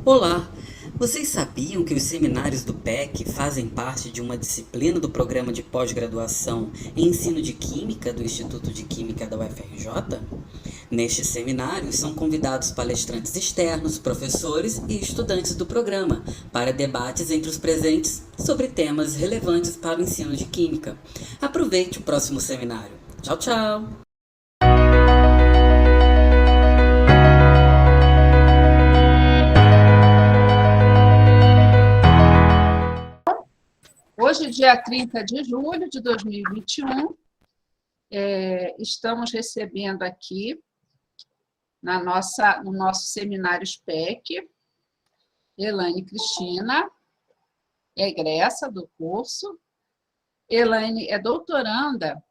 Olá! Vocês sabiam que os seminários do PEC fazem parte de uma disciplina do programa de pós-graduação em ensino de Química do Instituto de Química da UFRJ? Nestes seminários são convidados palestrantes externos, professores e estudantes do programa para debates entre os presentes sobre temas relevantes para o ensino de Química. Aproveite o próximo seminário. Tchau, tchau! Hoje, dia 30 de julho de 2021, estamos recebendo aqui, no nosso seminário SPEC, Elaine Cristina, egressa do curso. Elaine é doutoranda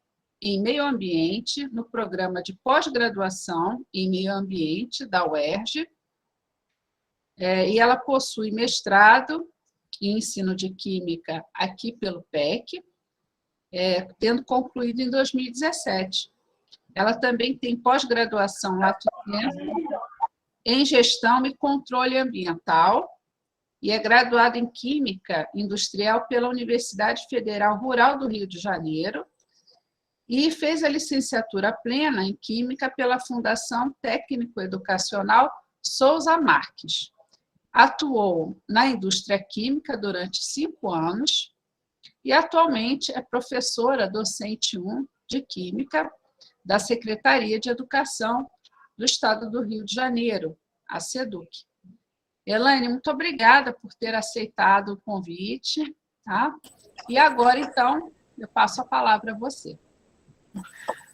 em Meio Ambiente no programa de pós-graduação em Meio Ambiente da UERJ, e ela possui mestrado em ensino de Química aqui pelo PEC, tendo concluído em 2017. Ela também tem pós-graduação lato sensu em Gestão e Controle Ambiental e é graduada em Química Industrial pela Universidade Federal Rural do Rio de Janeiro e fez a licenciatura plena em Química pela Fundação Técnico-Educacional Souza Marques. Atuou na indústria química durante 5 anos e atualmente é professora docente 1 de Química da Secretaria de Educação do Estado do Rio de Janeiro, a SEDUC. Elaine, muito obrigada por ter aceitado o convite. Tá? E agora, então, eu passo a palavra a você.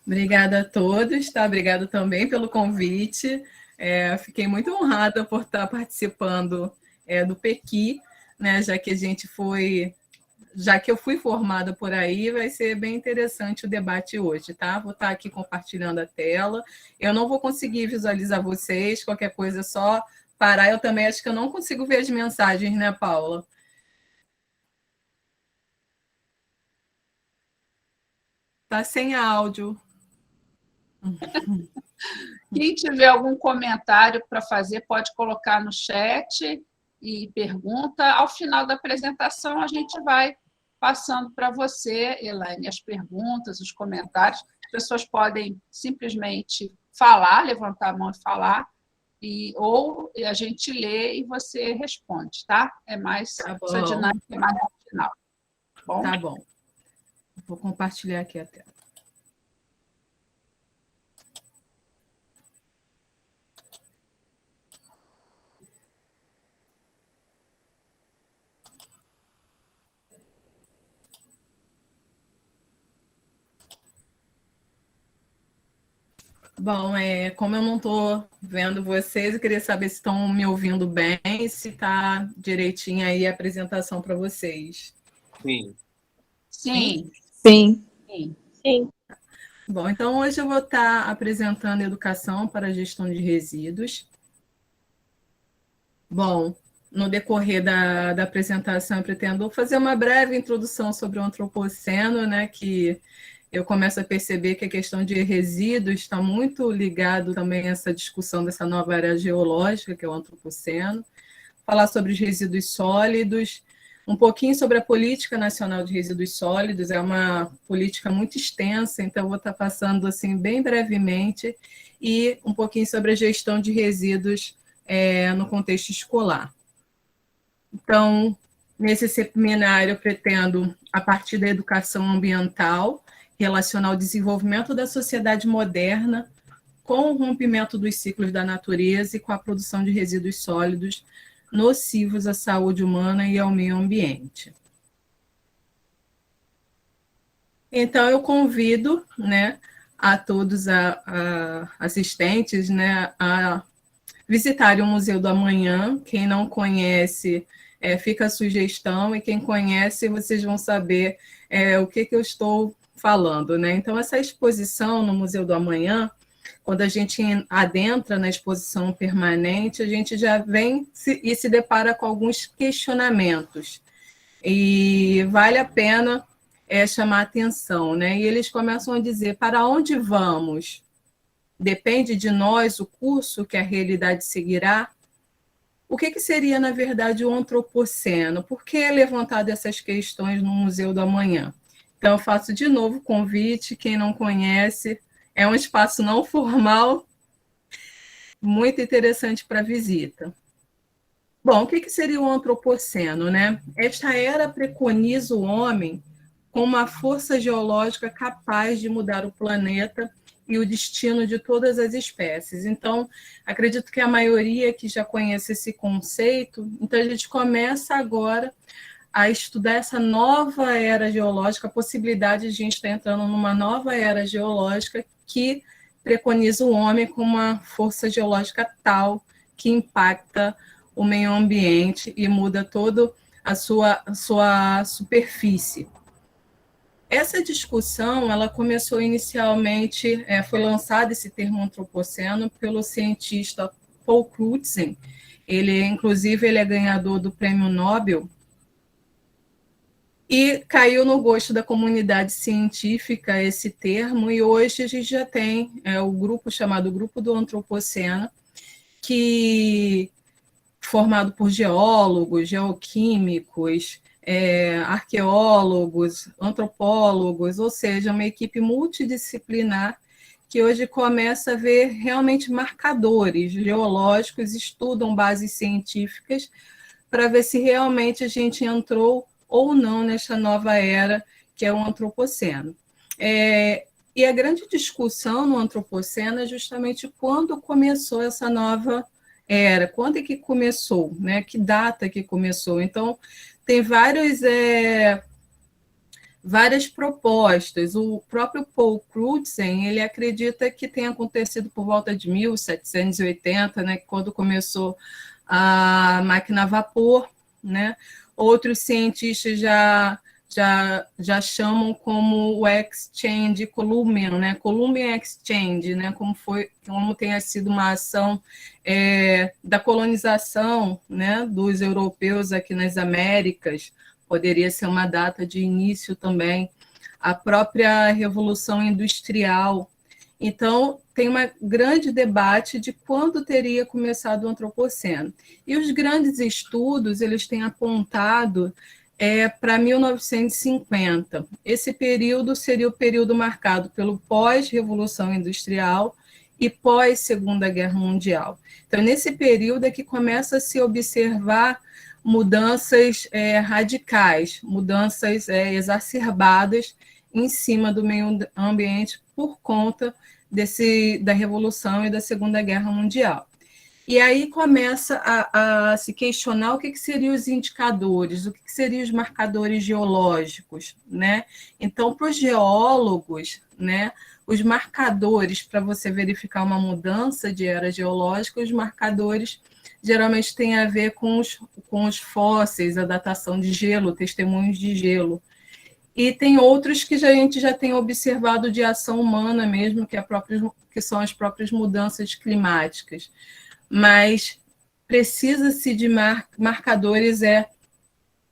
Obrigada a todos, tá? Obrigada também pelo convite. Fiquei muito honrada por estar participando do PEQI, né? Já que eu fui formada por aí, vai ser bem interessante o debate hoje, tá? Vou estar aqui compartilhando a tela. Eu não vou conseguir visualizar vocês, qualquer coisa é só parar. Eu também acho que eu não consigo ver as mensagens, né, Paula? Tá sem áudio. Quem tiver algum comentário para fazer, pode colocar no chat e pergunta. Ao final da apresentação, a gente vai passando para você, Elaine, as perguntas, os comentários. As pessoas podem simplesmente falar, levantar a mão e falar, ou a gente lê e você responde, tá? Essa dinâmica é mais no final. Bom? Tá bom. Vou compartilhar aqui a tela. Bom, como eu não estou vendo vocês, eu queria saber se estão me ouvindo bem, se está direitinho aí a apresentação para vocês. Sim. Sim. Sim. Sim. Sim. Bom, então hoje eu vou estar apresentando Educação para a Gestão de Resíduos. Bom, no decorrer da apresentação, eu pretendo fazer uma breve introdução sobre o antropoceno, né, que eu começo a perceber que a questão de resíduos está muito ligado também a essa discussão dessa nova área geológica, que é o antropoceno. Falar sobre os resíduos sólidos, um pouquinho sobre a Política Nacional de Resíduos Sólidos, é uma política muito extensa, então eu vou estar passando assim, bem brevemente, e um pouquinho sobre a gestão de resíduos no contexto escolar. Então, nesse seminário, eu pretendo, a partir da educação ambiental, relacionar o desenvolvimento da sociedade moderna com o rompimento dos ciclos da natureza e com a produção de resíduos sólidos nocivos à saúde humana e ao meio ambiente. Então, eu convido, né, a todos assistentes, né, a visitarem o Museu do Amanhã. Quem não conhece, fica a sugestão, e quem conhece, vocês vão saber o que eu estou falando, né? Então, essa exposição no Museu do Amanhã, quando a gente adentra na exposição permanente, a gente já vem e se depara com alguns questionamentos. e vale a pena chamar atenção, né? E eles começam a dizer, para onde vamos? Depende de nós o curso que a realidade seguirá? O que seria, na verdade, o antropoceno? Por que é levantado essas questões no Museu do Amanhã? Então, eu faço de novo o convite, quem não conhece, é um espaço não formal, muito interessante para visita. Bom, o que seria o antropoceno, né? Esta era preconiza o homem com uma força geológica capaz de mudar o planeta e o destino de todas as espécies. Então, acredito que a maioria que já conhece esse conceito, então a gente começa agora a estudar essa nova era geológica, a possibilidade de a gente estar entrando numa nova era geológica que preconiza o homem com uma força geológica tal que impacta o meio ambiente e muda toda a sua superfície. Essa discussão, ela começou inicialmente, foi lançado esse termo antropoceno pelo cientista Paul Crutzen. Inclusive, ele é ganhador do Prêmio Nobel e caiu no gosto da comunidade científica esse termo, e hoje a gente já tem o grupo chamado Grupo do Antropoceno, que formado por geólogos, geoquímicos, arqueólogos, antropólogos, ou seja, uma equipe multidisciplinar que hoje começa a ver realmente marcadores geológicos, estudam bases científicas para ver se realmente a gente entrou ou não nesta nova era, que é o antropoceno. E a grande discussão no antropoceno é justamente quando começou essa nova era, quando é que começou, né? Que data que começou. Então, tem várias propostas. O próprio Paul Crutzen, ele acredita que tenha acontecido por volta de 1780, né? Quando começou a máquina a vapor, né? Outros cientistas já chamam como o Exchange Columbian, né? Columbian Exchange, né? Como tenha sido uma ação da colonização, né? Dos europeus aqui nas Américas, poderia ser uma data de início também, a própria Revolução Industrial. Então, tem um grande debate de quando teria começado o antropoceno. E os grandes estudos, eles têm apontado para 1950. Esse período seria o período marcado pelo pós-Revolução Industrial e pós-Segunda Guerra Mundial. Então, nesse período é que começa a se observar mudanças radicais, mudanças exacerbadas em cima do meio ambiente por conta da Revolução e da Segunda Guerra Mundial. E aí começa a se questionar o que seriam os indicadores, o que seriam os marcadores geológicos, né? Então, para os geólogos, né, os marcadores para você verificar uma mudança de era geológica, os marcadores geralmente têm a ver com os fósseis, a datação de gelo, testemunhos de gelo. E tem outros que a gente já tem observado de ação humana mesmo, que são as próprias mudanças climáticas. Mas precisa-se de marcadores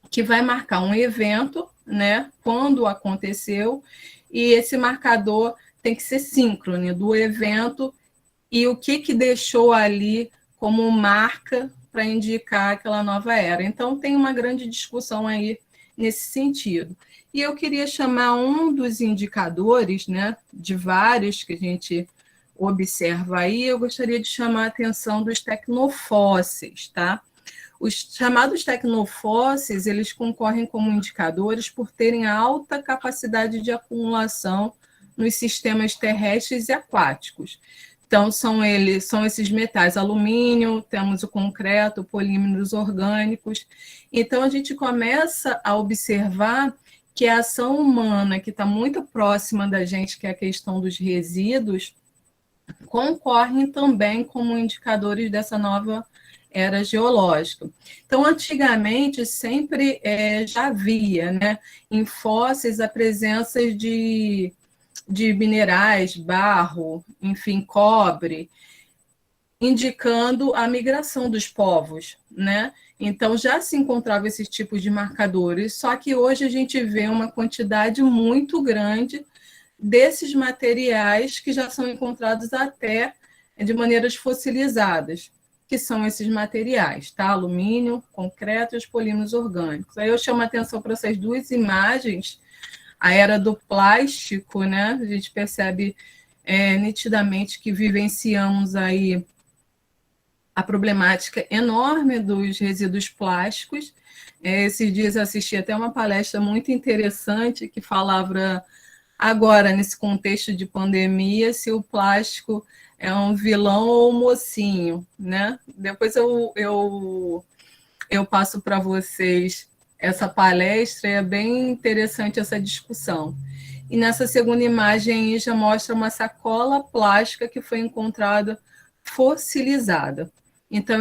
que vai marcar um evento, né, quando aconteceu, e esse marcador tem que ser síncrono do evento e o que deixou ali como marca para indicar aquela nova era. Então, tem uma grande discussão aí nesse sentido. E eu queria chamar um dos indicadores, né, de vários que a gente observa aí, eu gostaria de chamar a atenção dos tecnofósseis, tá? Os chamados tecnofósseis, eles concorrem como indicadores por terem alta capacidade de acumulação nos sistemas terrestres e aquáticos. Então, são esses metais, alumínio, temos o concreto, polímeros orgânicos. Então, a gente começa a observar que a ação humana, que está muito próxima da gente, que é a questão dos resíduos, concorrem também como indicadores dessa nova era geológica. Então, antigamente, sempre já havia, né, em fósseis a presença de minerais, barro, enfim, cobre, indicando a migração dos povos, né? Então, já se encontrava esse tipo de marcadores, só que hoje a gente vê uma quantidade muito grande desses materiais que já são encontrados até de maneiras fossilizadas, que são esses materiais, tá? Alumínio, concreto e os polímeros orgânicos. Aí eu chamo a atenção para essas duas imagens, a era do plástico, né? A gente percebe nitidamente que vivenciamos aí a problemática enorme dos resíduos plásticos. Esses dias assisti até uma palestra muito interessante que falava agora, nesse contexto de pandemia, se o plástico é um vilão ou um mocinho, né? Depois eu passo para vocês essa palestra, é bem interessante essa discussão. E nessa segunda imagem já mostra uma sacola plástica que foi encontrada fossilizada. Então,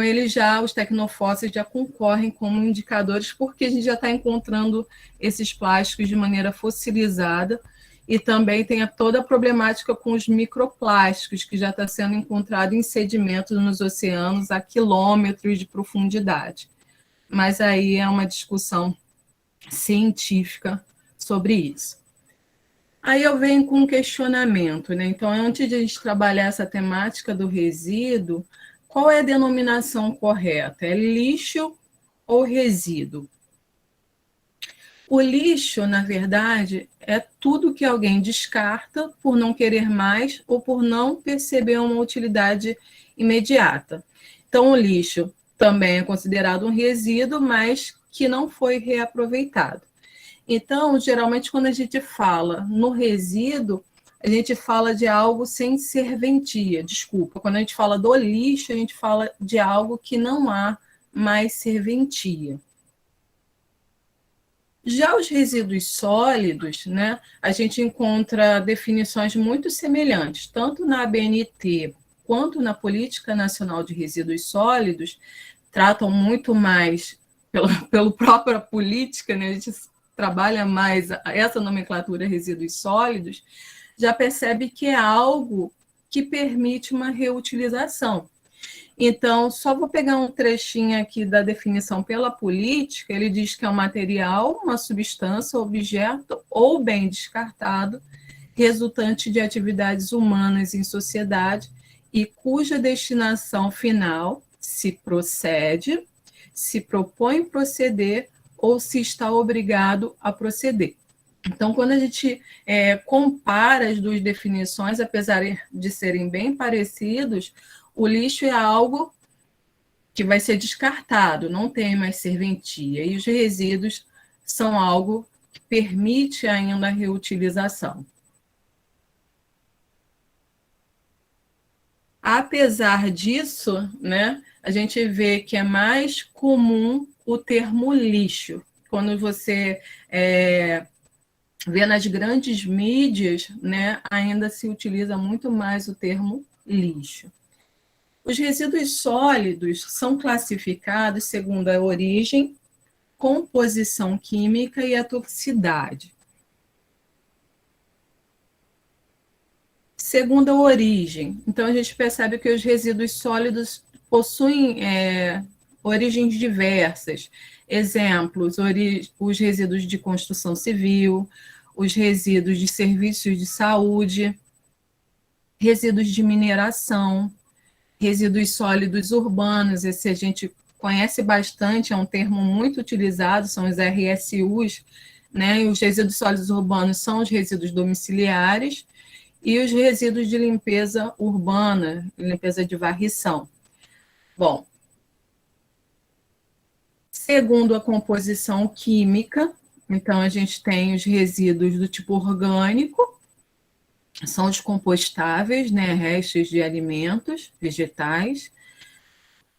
os tecnofósseis já concorrem como indicadores, porque a gente já está encontrando esses plásticos de maneira fossilizada, e também tem toda a problemática com os microplásticos, que já está sendo encontrado em sedimentos nos oceanos a quilômetros de profundidade. Mas aí é uma discussão científica sobre isso. Aí eu venho com um questionamento, né? Então, antes de a gente trabalhar essa temática do resíduo, qual é a denominação correta? É lixo ou resíduo? O lixo, na verdade, é tudo que alguém descarta por não querer mais ou por não perceber uma utilidade imediata. Então, o lixo também é considerado um resíduo, mas que não foi reaproveitado. Então, geralmente, quando a gente fala no resíduo, a gente fala de algo sem serventia. Desculpa, quando a gente fala do lixo, a gente fala de algo que não há mais serventia. Já os resíduos sólidos, né, a gente encontra definições muito semelhantes, tanto na ABNT quanto na Política Nacional de Resíduos Sólidos, tratam muito mais, pela própria política, né, a gente trabalha mais essa nomenclatura resíduos sólidos, já percebe que é algo que permite uma reutilização. Então, só vou pegar um trechinho aqui da definição pela política. Ele diz que é um material, uma substância, objeto ou bem descartado, resultante de atividades humanas em sociedade e cuja destinação final se procede, se propõe proceder ou se está obrigado a proceder. Então, quando a gente compara as duas definições, apesar de serem bem parecidos, o lixo é algo que vai ser descartado, não tem mais serventia, e os resíduos são algo que permite ainda a reutilização. Apesar disso, né, a gente vê que é mais comum o termo lixo. Quando você vê nas grandes mídias, né, ainda se utiliza muito mais o termo lixo. Os resíduos sólidos são classificados segundo a origem, composição química e a toxicidade. Segundo a origem, então a gente percebe que os resíduos sólidos possuem origens diversas. Exemplos, os resíduos de construção civil, os resíduos de serviços de saúde, resíduos de mineração, resíduos sólidos urbanos, esse a gente conhece bastante, é um termo muito utilizado, são os RSUs, né? E os resíduos sólidos urbanos são os resíduos domiciliares e os resíduos de limpeza urbana, limpeza de varrição. Bom, segundo a composição química, então a gente tem os resíduos do tipo orgânico, são os compostáveis, né, restos de alimentos vegetais.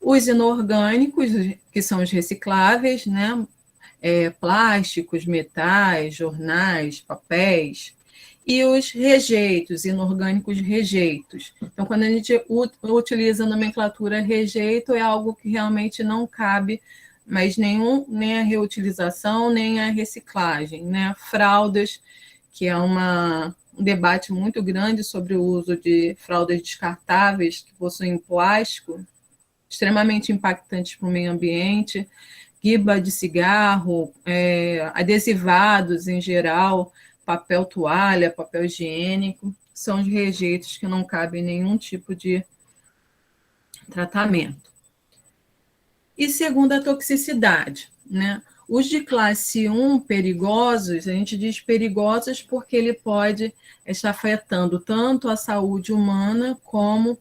Os inorgânicos, que são os recicláveis, né, plásticos, metais, jornais, papéis. E os rejeitos, inorgânicos rejeitos. Então, quando a gente utiliza a nomenclatura rejeito, é algo que realmente não cabe mais nem a reutilização, nem a reciclagem, né? Fraldas, que é um debate muito grande sobre o uso de fraldas descartáveis que possuem plástico, extremamente impactantes para o meio ambiente, guiba de cigarro, adesivados em geral, papel toalha, papel higiênico, são os rejeitos que não cabem nenhum tipo de tratamento. E segundo a toxicidade, né? Os de classe 1 perigosos, a gente diz perigosos porque ele pode estar afetando tanto a saúde humana como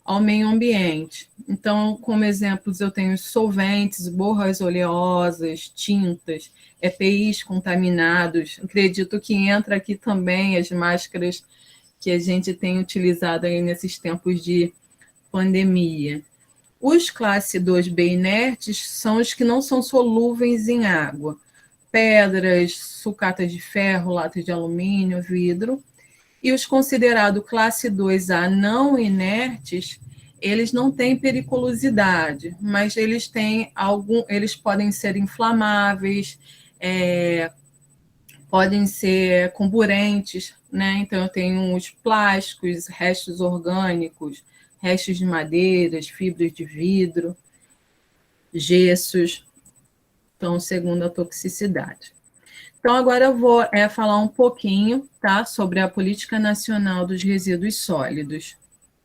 ao meio ambiente. Então, como exemplos, eu tenho solventes, borras oleosas, tintas, EPIs contaminados. Acredito que entra aqui também as máscaras que a gente tem utilizado aí nesses tempos de pandemia. Os classe 2B inertes são os que não são solúveis em água. Pedras, sucatas de ferro, latas de alumínio, vidro. E os considerados classe 2A não inertes, eles não têm periculosidade, mas eles podem ser inflamáveis, podem ser comburentes, né? Então eu tenho os plásticos, restos orgânicos, restos de madeiras, fibras de vidro, gessos, então, segundo a toxicidade. Então, agora eu vou falar um pouquinho, tá, sobre a Política Nacional dos Resíduos Sólidos,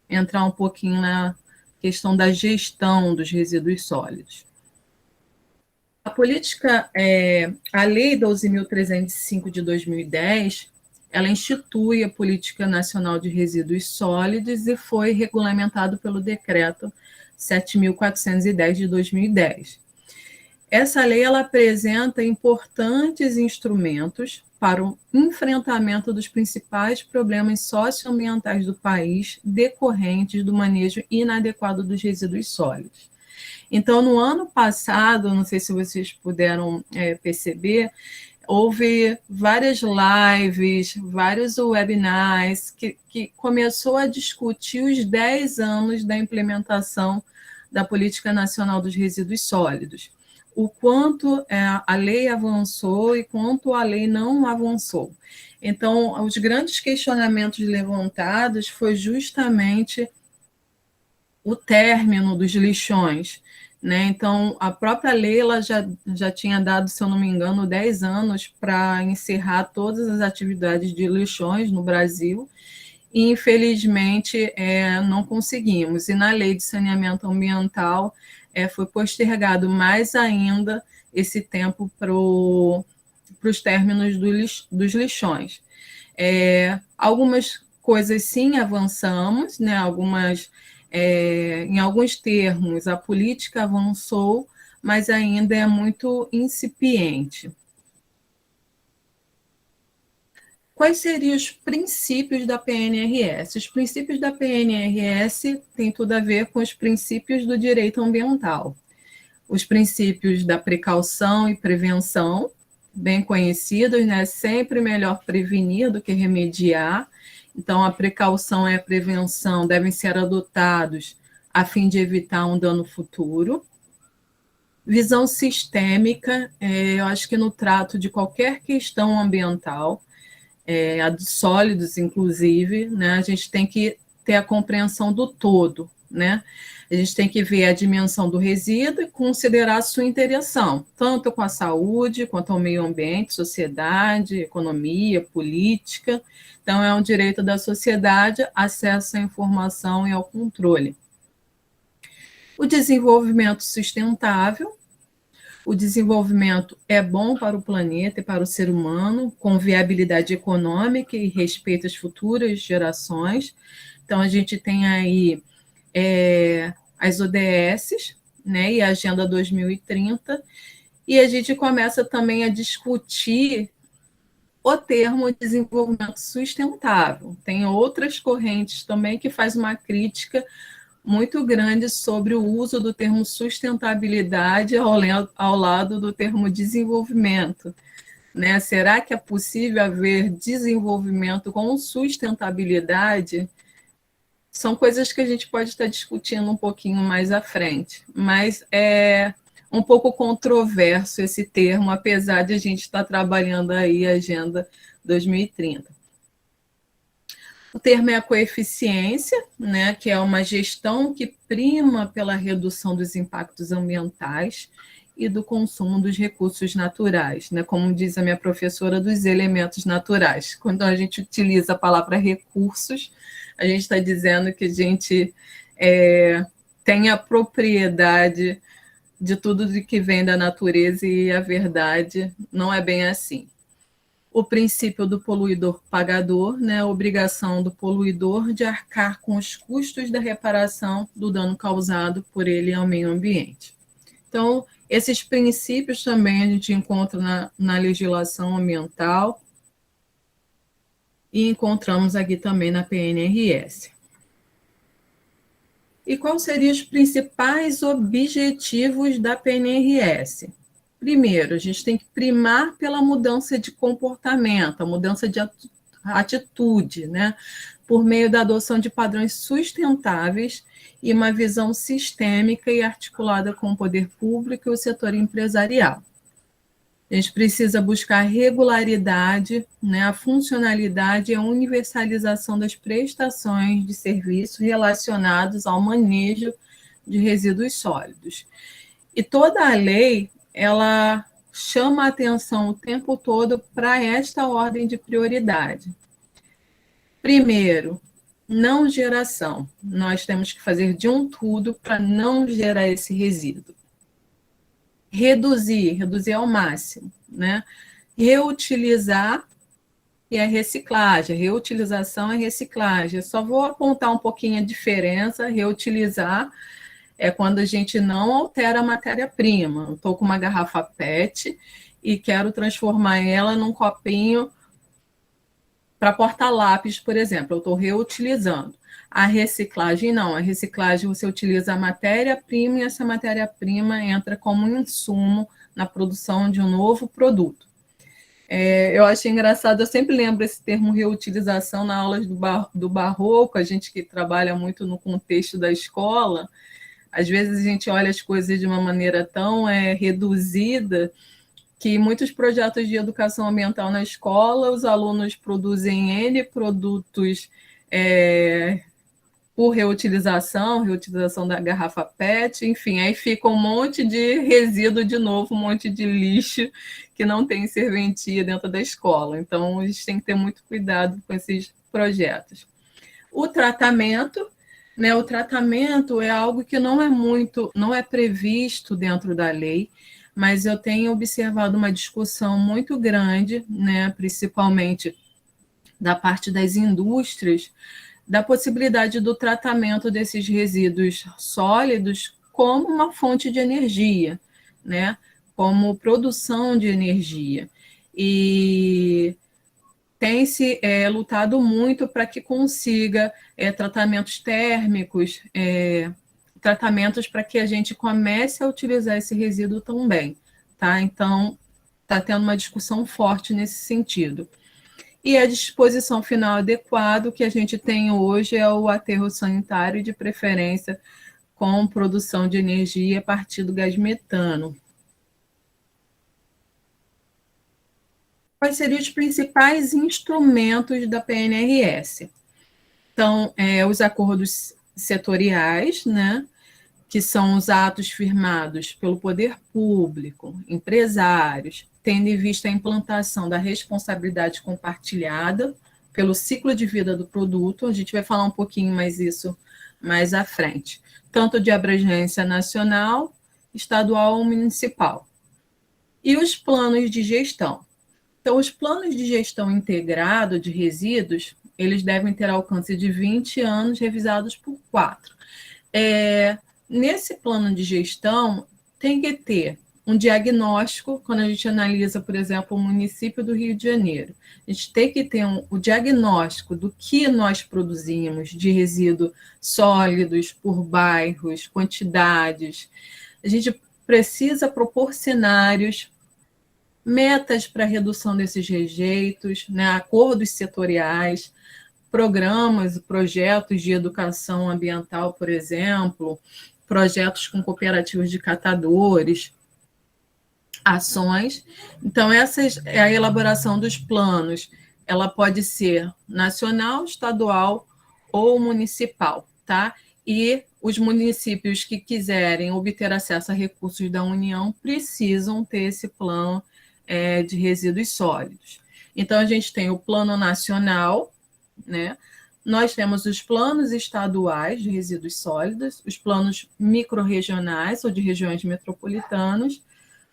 entrar um pouquinho na questão da gestão dos resíduos sólidos. A política, a Lei 12.305 de 2010, ela institui a Política Nacional de Resíduos Sólidos e foi regulamentado pelo Decreto 7.410 de 2010. Essa lei ela apresenta importantes instrumentos para o enfrentamento dos principais problemas socioambientais do país decorrentes do manejo inadequado dos resíduos sólidos. Então, no ano passado, não sei se vocês puderam perceber, houve várias lives, vários webinars que começou a discutir os 10 anos da implementação da Política Nacional dos Resíduos Sólidos. O quanto a lei avançou e quanto a lei não avançou. Então, os grandes questionamentos levantados foi justamente o término dos lixões, né? Então, a própria lei ela já tinha dado, se eu não me engano, 10 anos para encerrar todas as atividades de lixões no Brasil, e, infelizmente, não conseguimos. E na lei de saneamento ambiental, foi postergado mais ainda esse tempo para os términos dos lixões. Algumas coisas, sim, avançamos, né? Em alguns termos, a política avançou, mas ainda é muito incipiente. Quais seriam os princípios da PNRS? Os princípios da PNRS têm tudo a ver com os princípios do direito ambiental. Os princípios da precaução e prevenção, bem conhecidos, né? Sempre melhor prevenir do que remediar. Então, a precaução e a prevenção devem ser adotados a fim de evitar um dano futuro. Visão sistêmica, eu acho que no trato de qualquer questão ambiental, a dos sólidos, inclusive, né, a gente tem que ter a compreensão do todo, né? A gente tem que ver a dimensão do resíduo e considerar a sua interação, tanto com a saúde, quanto ao meio ambiente, sociedade, economia, política. Então, é um direito da sociedade acesso à informação e ao controle. O desenvolvimento sustentável. O desenvolvimento é bom para o planeta e para o ser humano, com viabilidade econômica e respeito às futuras gerações. Então, a gente tem aí as ODS, né, e a Agenda 2030, e a gente começa também a discutir o termo desenvolvimento sustentável. Tem outras correntes também que fazem uma crítica muito grande sobre o uso do termo sustentabilidade ao lado do termo desenvolvimento, né? Será que é possível haver desenvolvimento com sustentabilidade? São coisas que a gente pode estar discutindo um pouquinho mais à frente, mas é um pouco controverso esse termo, apesar de a gente estar trabalhando aí a Agenda 2030. O termo é a coeficiência, né, que é uma gestão que prima pela redução dos impactos ambientais e do consumo dos recursos naturais, né, como diz a minha professora, dos elementos naturais. Quando a gente utiliza a palavra recursos, a gente está dizendo que a gente tem a propriedade de tudo que vem da natureza, e a verdade não é bem assim. O princípio do poluidor pagador, né, a obrigação do poluidor de arcar com os custos da reparação do dano causado por ele ao meio ambiente. Então, esses princípios também a gente encontra na legislação ambiental e encontramos aqui também na PNRS. E quais seriam os principais objetivos da PNRS? Primeiro, a gente tem que primar pela mudança de comportamento, a mudança de atitude, né? Por meio da adoção de padrões sustentáveis e uma visão sistêmica e articulada com o poder público e o setor empresarial. A gente precisa buscar regularidade, né, a funcionalidade e a universalização das prestações de serviços relacionados ao manejo de resíduos sólidos. E toda a lei, ela chama a atenção o tempo todo para esta ordem de prioridade. Primeiro, não geração. Nós temos que fazer de um tudo para não gerar esse resíduo. Reduzir ao máximo, né? Reutilizar e a reciclagem. Reutilização e reciclagem. Eu só vou apontar um pouquinho a diferença. Reutilizar é quando a gente não altera a matéria-prima. Eu estou com uma garrafa PET e quero transformar ela num copinho para porta-lápis, por exemplo. Eu estou reutilizando. A reciclagem não. A reciclagem você utiliza a matéria-prima e essa matéria-prima entra como insumo na produção de um novo produto. Eu achei engraçado, eu sempre lembro esse termo reutilização na aulas do Barroco, a gente que trabalha muito no contexto da escola. Às vezes a gente olha as coisas de uma maneira tão reduzida que muitos projetos de educação ambiental na escola, os alunos produzem N produtos por reutilização da garrafa PET, enfim, aí fica um monte de resíduo de novo, um monte de lixo que não tem serventia dentro da escola. Então, a gente tem que ter muito cuidado com esses projetos. O tratamento, né? O tratamento é algo que não é previsto dentro da lei, mas eu tenho observado uma discussão muito grande, né, principalmente da parte das indústrias, da possibilidade do tratamento desses resíduos sólidos como uma fonte de energia, né, como produção de energia. E tem se lutado muito para que consiga tratamentos térmicos, tratamentos para que a gente comece a utilizar esse resíduo também, tá? Então, está tendo uma discussão forte nesse sentido. E a disposição final adequada que a gente tem hoje é o aterro sanitário, de preferência com produção de energia a partir do gás metano. Quais seriam os principais instrumentos da PNRS? Então, os acordos setoriais, né, que são os atos firmados pelo poder público, empresários, tendo em vista a implantação da responsabilidade compartilhada pelo ciclo de vida do produto. A gente vai falar um pouquinho mais isso mais à frente, tanto de abrangência nacional, estadual ou municipal. E os planos de gestão. Então, os planos de gestão integrado de resíduos, eles devem ter alcance de 20 anos, revisados por 4. Nesse plano de gestão, tem que ter um diagnóstico, quando a gente analisa, por exemplo, o município do Rio de Janeiro. A gente tem que ter o diagnóstico do que nós produzimos de resíduos sólidos por bairros, quantidades. A gente precisa propor cenários, metas para redução desses rejeitos, né, acordos setoriais, programas, projetos de educação ambiental, por exemplo, projetos com cooperativas de catadores, ações. Então, essa é a elaboração dos planos ela pode ser nacional, estadual ou municipal, tá? E os municípios que quiserem obter acesso a recursos da União precisam ter esse plano de resíduos sólidos. Então, a gente tem o plano nacional, né? Nós temos os planos estaduais de resíduos sólidos, os planos microrregionais ou de regiões metropolitanas,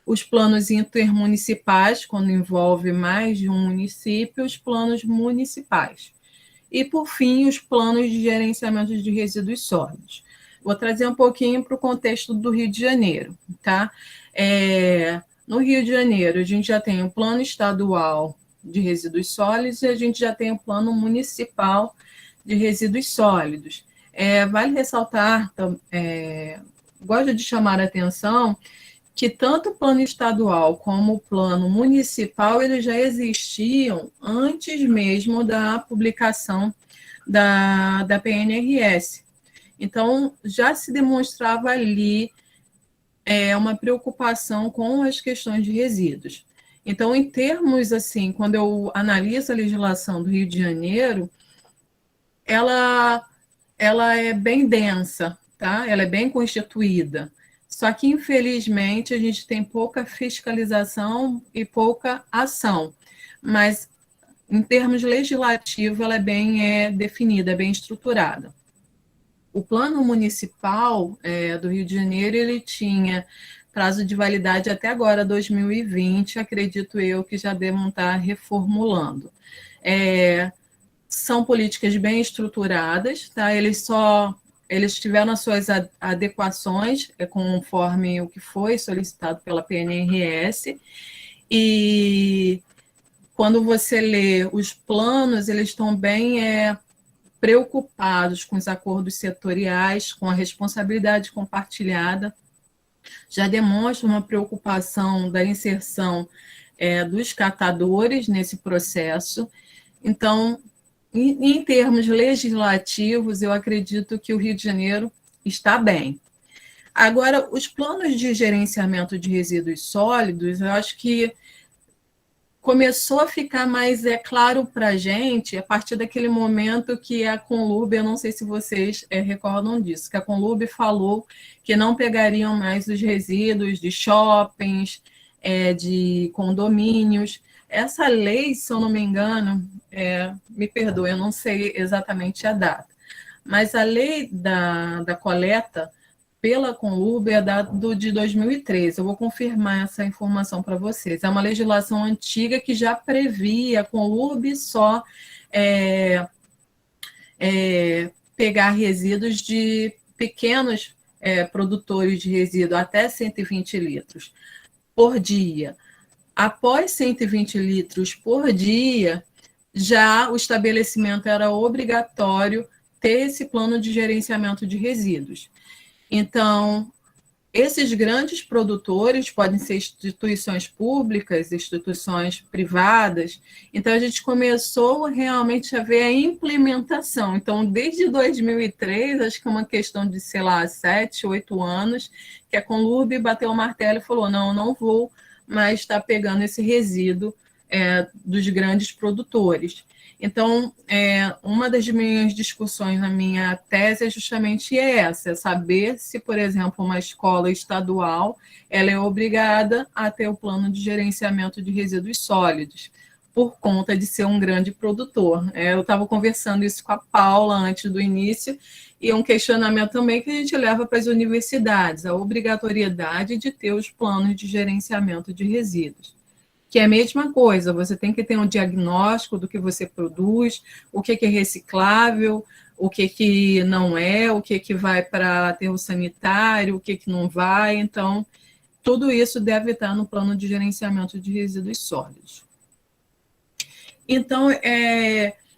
os planos intermunicipais, quando envolve mais de um município, os planos municipais. E, por fim, os planos de gerenciamento de resíduos sólidos. Vou trazer um pouquinho para o contexto do Rio de Janeiro, tá? No Rio de Janeiro, a gente já tem o plano estadual de resíduos sólidos e a gente já tem o plano municipal de resíduos sólidos. Vale ressaltar, gosto de chamar a atenção, que tanto o plano estadual como o plano municipal eles já existiam antes mesmo da publicação da PNRS. Então, já se demonstrava ali uma preocupação com as questões de resíduos. Então, em termos assim, quando eu analiso a legislação do Rio de Janeiro, ela é bem densa, tá? Ela é bem constituída. Só que, infelizmente, a gente tem pouca fiscalização e pouca ação. Mas, em termos legislativos, ela é bem definida, bem estruturada. O plano municipal do Rio de Janeiro, ele tinha prazo de validade até agora, 2020, acredito eu que já devam estar reformulando. São políticas bem estruturadas, tá? Eles tiveram as suas adequações conforme o que foi solicitado pela PNRS, e quando você lê os planos, eles estão bem preocupados com os acordos setoriais, com a responsabilidade compartilhada, já demonstra uma preocupação da inserção dos catadores nesse processo. Então, em termos legislativos, eu acredito que o Rio de Janeiro está bem. Agora, os planos de gerenciamento de resíduos sólidos, eu acho que começou a ficar mais claro para a gente a partir daquele momento que a Conlurb, eu não sei se vocês recordam disso, que a Conlurb falou que não pegariam mais os resíduos de shoppings, de condomínios. Essa lei, se eu não me engano, me perdoe, eu não sei exatamente a data, mas a lei da coleta pela Conlurb é dado de 2013. Eu vou confirmar essa informação para vocês. É uma legislação antiga que já previa a Conlurb só pegar resíduos de pequenos produtores de resíduo até 120 litros por dia. Após 120 litros por dia, já o estabelecimento era obrigatório ter esse plano de gerenciamento de resíduos. Então, esses grandes produtores podem ser instituições públicas, instituições privadas. Então, a gente começou realmente a ver a implementação. Então, desde 2003, acho que é uma questão de, 7, 8 anos, que a Conlurb bateu o martelo e falou, não vou mais estar pegando esse resíduo dos grandes produtores. Então, uma das minhas discussões na minha tese é justamente essa, é saber se, por exemplo, uma escola estadual ela é obrigada a ter o plano de gerenciamento de resíduos sólidos, por conta de ser um grande produtor. Eu estava conversando isso com a Paula antes do início, e um questionamento também que a gente leva para as universidades, a obrigatoriedade de ter os planos de gerenciamento de resíduos. Que é a mesma coisa, você tem que ter um diagnóstico do que você produz, o que é reciclável, o que não é, o que vai para aterro sanitário, o que não vai. Então, tudo isso deve estar no plano de gerenciamento de resíduos sólidos. Então,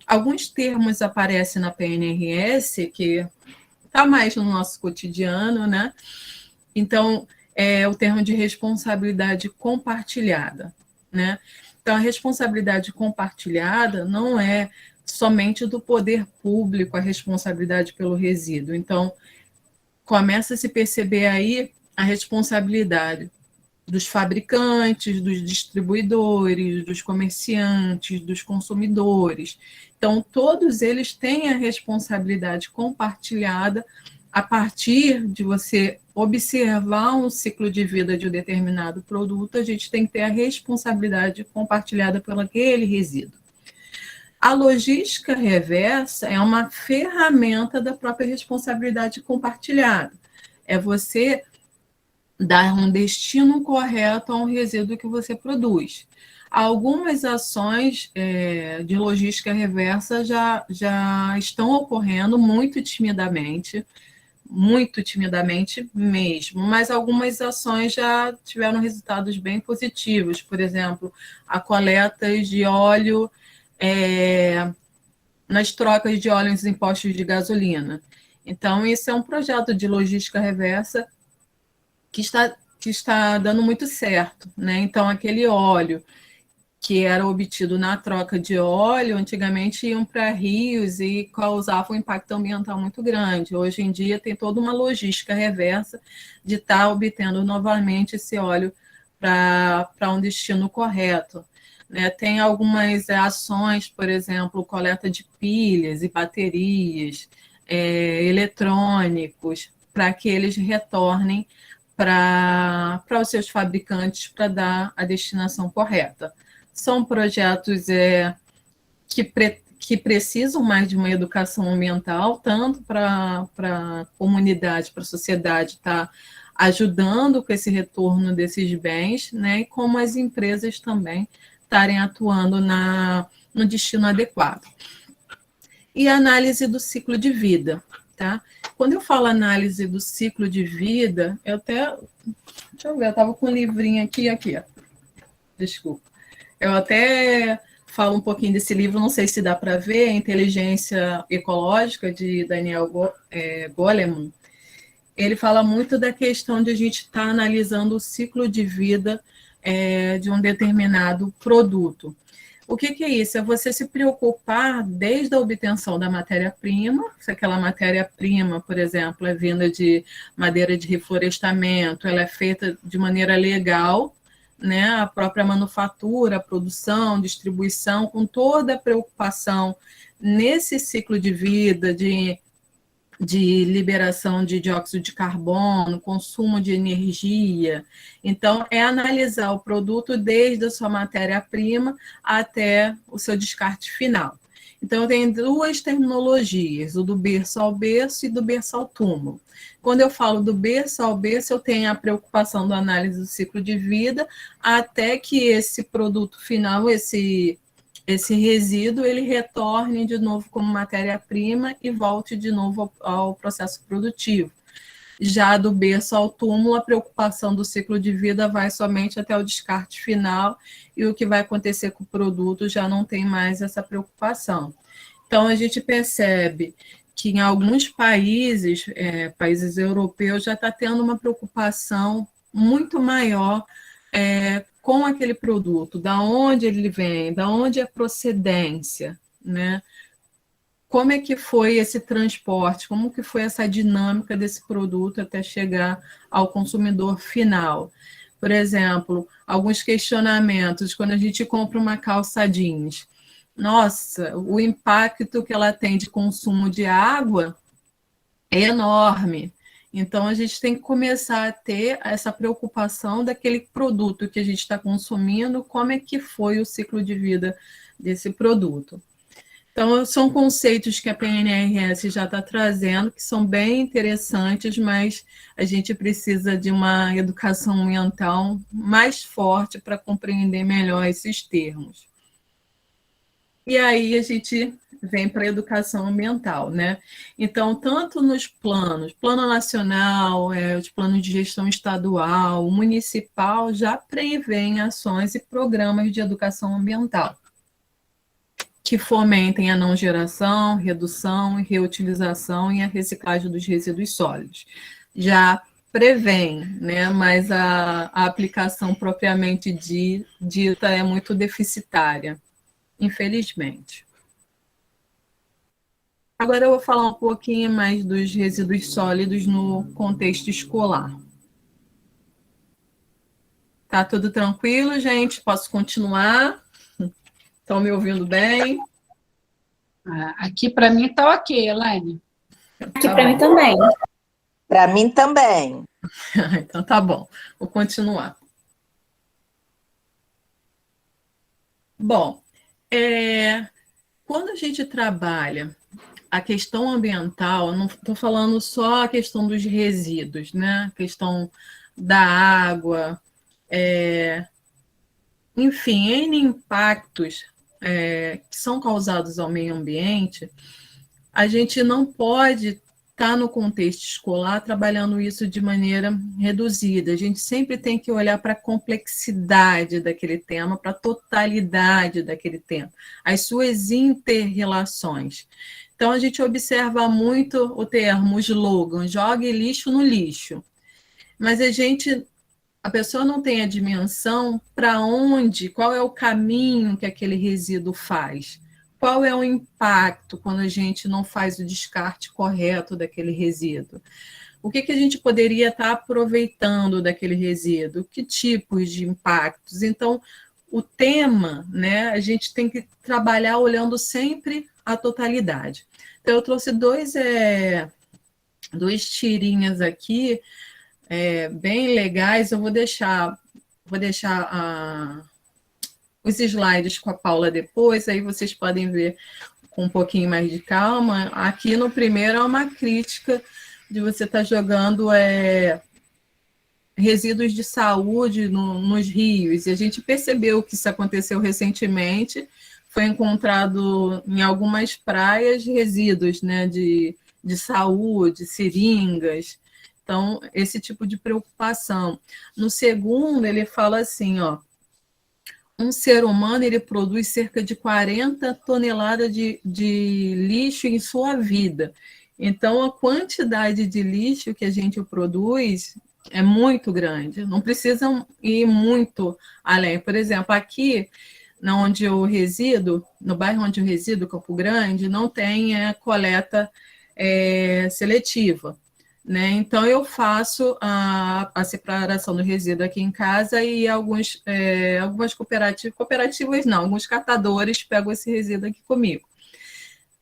alguns termos aparecem na PNRS, que está mais no nosso cotidiano, né? Então, o termo de responsabilidade compartilhada, né? Então, a responsabilidade compartilhada não é somente do poder público a responsabilidade pelo resíduo. Então, começa a se perceber aí a responsabilidade dos fabricantes, dos distribuidores, dos comerciantes, dos consumidores. Então, todos eles têm a responsabilidade compartilhada a partir de você observar um ciclo de vida de um determinado produto, a gente tem que ter a responsabilidade compartilhada por aquele resíduo. A logística reversa é uma ferramenta da própria responsabilidade compartilhada. É você dar um destino correto a um resíduo que você produz. Algumas ações de logística reversa já estão ocorrendo muito timidamente mesmo, mas algumas ações já tiveram resultados bem positivos. Por exemplo, a coleta de óleo nas trocas de óleo nos impostos de gasolina. Então, esse é um projeto de logística reversa que está dando muito certo, né? Então, aquele óleo que era obtido na troca de óleo, antigamente iam para rios e causavam um impacto ambiental muito grande. Hoje em dia tem toda uma logística reversa de estar obtendo novamente esse óleo para um destino correto. Né? Tem algumas ações, por exemplo, coleta de pilhas e baterias, eletrônicos, para que eles retornem para os seus fabricantes para dar a destinação correta. São projetos que precisam mais de uma educação ambiental, tanto para a comunidade, para a sociedade estar ajudando com esse retorno desses bens, né, e como as empresas também estarem atuando no destino adequado. E a análise do ciclo de vida. Tá? Quando eu falo análise do ciclo de vida, deixa eu ver, eu estava com um livrinho aqui, ó. Desculpa. Eu até falo um pouquinho desse livro, não sei se dá para ver, Inteligência Ecológica, de Daniel Goleman. Ele fala muito da questão de a gente estar analisando o ciclo de vida de um determinado produto. O que é isso? É você se preocupar desde a obtenção da matéria-prima, se aquela matéria-prima, por exemplo, é vinda de madeira de reflorestamento, ela é feita de maneira legal, né? A própria manufatura, a produção, distribuição, com toda a preocupação nesse ciclo de vida, de liberação de dióxido de carbono, consumo de energia. Então, é analisar o produto desde a sua matéria-prima até o seu descarte final. Então, eu tenho duas terminologias, o do berço ao berço e do berço ao túmulo. Quando eu falo do berço ao berço, eu tenho a preocupação da análise do ciclo de vida até que esse produto final, esse resíduo, ele retorne de novo como matéria-prima e volte de novo ao processo produtivo. Já do berço ao túmulo, a preocupação do ciclo de vida vai somente até o descarte final e o que vai acontecer com o produto já não tem mais essa preocupação. Então, a gente percebe que em alguns países, países europeus, já está tendo uma preocupação muito maior com aquele produto, da onde ele vem, da onde é a procedência, né? Como é que foi esse transporte, como que foi essa dinâmica desse produto até chegar ao consumidor final. Por exemplo, alguns questionamentos, quando a gente compra uma calça jeans, nossa, o impacto que ela tem de consumo de água é enorme. Então, a gente tem que começar a ter essa preocupação daquele produto que a gente está consumindo, como é que foi o ciclo de vida desse produto. Então, são conceitos que a PNRS já está trazendo, que são bem interessantes, mas a gente precisa de uma educação ambiental mais forte para compreender melhor esses termos. E aí a gente vem para a educação ambiental, né? Então, tanto nos planos, plano nacional, os planos de gestão estadual, municipal, já prevêem ações e programas de educação ambiental que fomentem a não geração, redução e reutilização e a reciclagem dos resíduos sólidos. Já prevém, né? Mas a aplicação propriamente dita é muito deficitária, infelizmente. Agora eu vou falar um pouquinho mais dos resíduos sólidos no contexto escolar. Tá tudo tranquilo, gente? Posso continuar? Estão me ouvindo bem? Aqui para mim está ok, Elaine. Aqui para mim também. Para mim também. Então tá bom, vou continuar. Bom, quando a gente trabalha a questão ambiental, não estou falando só a questão dos resíduos, né? A questão da água, enfim, N impactos que são causados ao meio ambiente, a gente não pode estar no contexto escolar trabalhando isso de maneira reduzida. A gente sempre tem que olhar para a complexidade daquele tema, para a totalidade daquele tema, as suas inter-relações. Então, a gente observa muito o termo, o slogan, jogue lixo no lixo. Mas a pessoa não tem a dimensão para onde, qual é o caminho que aquele resíduo faz. Qual é o impacto quando a gente não faz o descarte correto daquele resíduo? O que a gente poderia estar aproveitando daquele resíduo? Que tipos de impactos? Então, o tema, né, a gente tem que trabalhar olhando sempre a totalidade. Então, eu trouxe dois tirinhas aqui, bem legais. Eu vou deixar os slides com a Paula depois, aí vocês podem ver com um pouquinho mais de calma. Aqui no primeiro é uma crítica de você estar jogando resíduos de saúde nos rios, e a gente percebeu que isso aconteceu recentemente, foi encontrado em algumas praias resíduos, né, de saúde, seringas. Então, esse tipo de preocupação. No segundo, ele fala assim, ó, um ser humano ele produz cerca de 40 toneladas de lixo em sua vida. Então, a quantidade de lixo que a gente produz é muito grande. Não precisam ir muito além. Por exemplo, aqui, onde eu resido, no bairro onde eu resido, Campo Grande, não tem coleta seletiva. Né? Então, eu faço a separação do resíduo aqui em casa e algumas cooperativas não, alguns catadores pegam esse resíduo aqui comigo.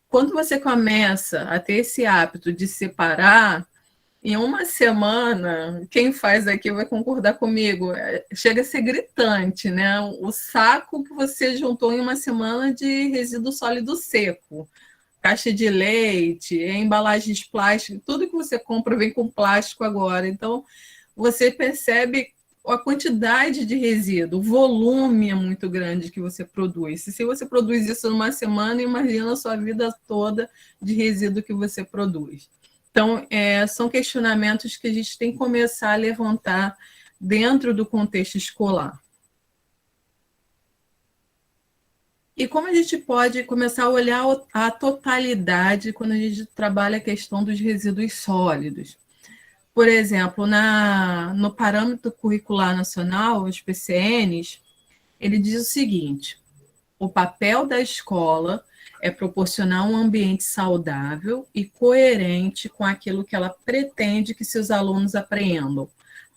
Quando você começa a ter esse hábito de separar, em uma semana, quem faz aqui vai concordar comigo, chega a ser gritante, né? O saco que você juntou em uma semana de resíduo sólido seco, caixa de leite, embalagens plásticas, tudo que você compra vem com plástico agora. Então, você percebe a quantidade de resíduo, o volume é muito grande que você produz. Se você produz isso numa semana, imagina a sua vida toda de resíduo que você produz. Então, são questionamentos que a gente tem que começar a levantar dentro do contexto escolar. E como a gente pode começar a olhar a totalidade quando a gente trabalha a questão dos resíduos sólidos? Por exemplo, no Parâmetro Curricular Nacional, os PCNs, ele diz o seguinte: o papel da escola é proporcionar um ambiente saudável e coerente com aquilo que ela pretende que seus alunos apreendam,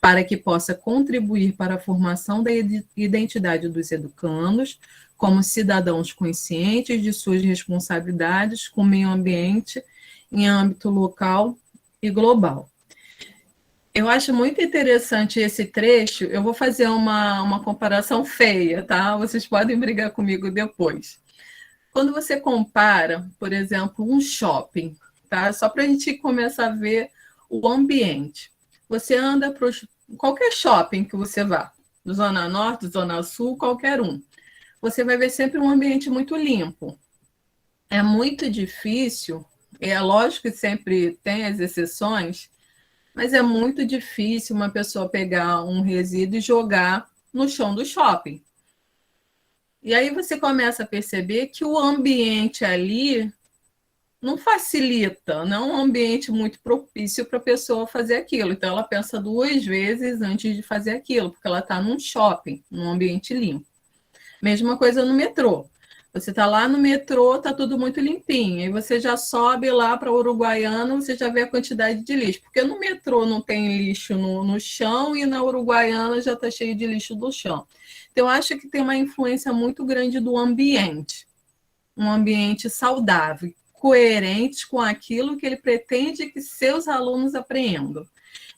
para que possa contribuir para a formação da identidade dos educandos, como cidadãos conscientes de suas responsabilidades com o meio ambiente em âmbito local e global. Eu acho muito interessante esse trecho. Eu vou fazer uma comparação feia, tá? Vocês podem brigar comigo depois. Quando você compara, por exemplo, um shopping, tá? Só para a gente começar a ver o ambiente. Você anda para qualquer shopping que você vá, Zona Norte, Zona Sul, qualquer um. Você vai ver sempre um ambiente muito limpo. É muito difícil, é lógico que sempre tem as exceções, mas é muito difícil uma pessoa pegar um resíduo e jogar no chão do shopping. E aí você começa a perceber que o ambiente ali não facilita, não é um ambiente muito propício para a pessoa fazer aquilo. Então, ela pensa 2 vezes antes de fazer aquilo, porque ela está num shopping, num ambiente limpo. Mesma coisa no metrô. Você está lá no metrô, está tudo muito limpinho. Aí você já sobe lá para Uruguaiana, você já vê a quantidade de lixo. Porque no metrô não tem lixo no chão e na Uruguaiana já está cheio de lixo do chão. Então, eu acho que tem uma influência muito grande do ambiente. Um ambiente saudável, coerente com aquilo que ele pretende que seus alunos apreendam.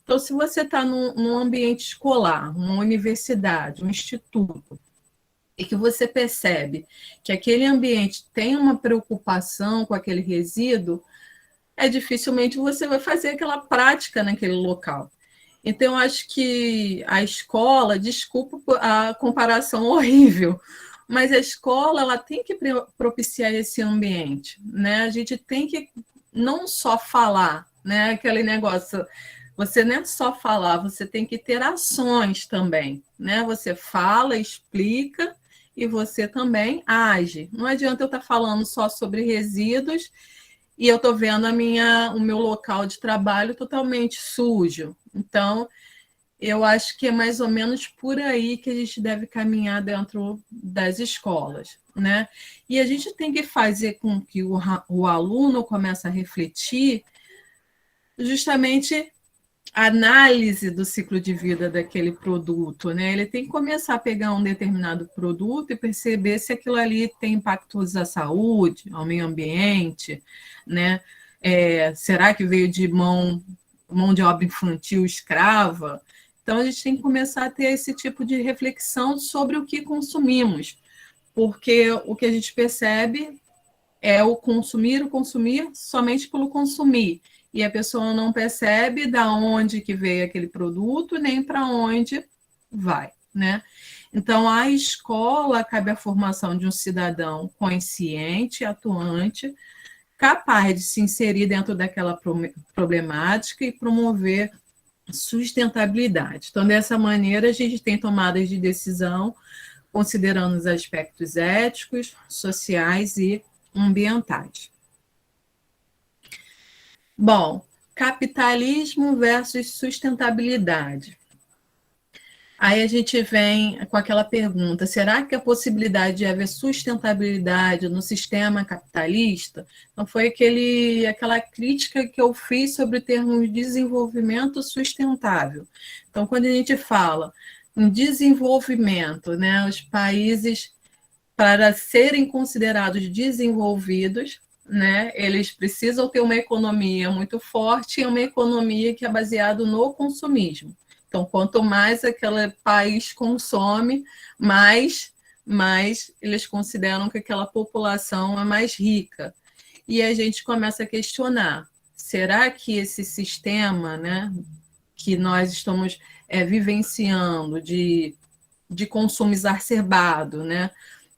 Então, se você está num ambiente escolar, uma universidade, um instituto, e que você percebe que aquele ambiente tem uma preocupação com aquele resíduo, dificilmente você vai fazer aquela prática naquele local. Então, eu acho que a escola, desculpa a comparação horrível, mas a escola ela tem que propiciar esse ambiente, né? A gente tem que não só falar, né? Aquele negócio, você não é só falar, você tem que ter ações também, né? Você fala, explica e você também age. Não adianta eu estar falando só sobre resíduos e eu estou vendo o meu local de trabalho totalmente sujo. Então, eu acho que é mais ou menos por aí que a gente deve caminhar dentro das escolas, né? E a gente tem que fazer com que o aluno comece a refletir justamente análise do ciclo de vida daquele produto, né? Ele tem que começar a pegar um determinado produto e perceber se aquilo ali tem impactos à saúde, ao meio ambiente, né? Será que veio de mão de obra infantil escrava? Então, a gente tem que começar a ter esse tipo de reflexão sobre o que consumimos, porque o que a gente percebe é o consumir somente pelo consumir. E a pessoa não percebe de onde que veio aquele produto, nem para onde vai, né? Então, a escola cabe a formação de um cidadão consciente, atuante, capaz de se inserir dentro daquela problemática e promover sustentabilidade. Então, dessa maneira, a gente tem tomadas de decisão considerando os aspectos éticos, sociais e ambientais. Bom, capitalismo versus sustentabilidade. Aí a gente vem com aquela pergunta: será que a possibilidade de haver sustentabilidade no sistema capitalista? Então, foi aquela crítica que eu fiz sobre o termo desenvolvimento sustentável. Então, quando a gente fala em desenvolvimento, né, os países, para serem considerados desenvolvidos, né, eles precisam ter uma economia muito forte e uma economia que é baseada no consumismo. Então, quanto mais aquele país consome, mais eles consideram que aquela população é mais rica. E a gente começa a questionar: será que esse sistema, né, que nós estamos vivenciando de consumo exacerbado, né,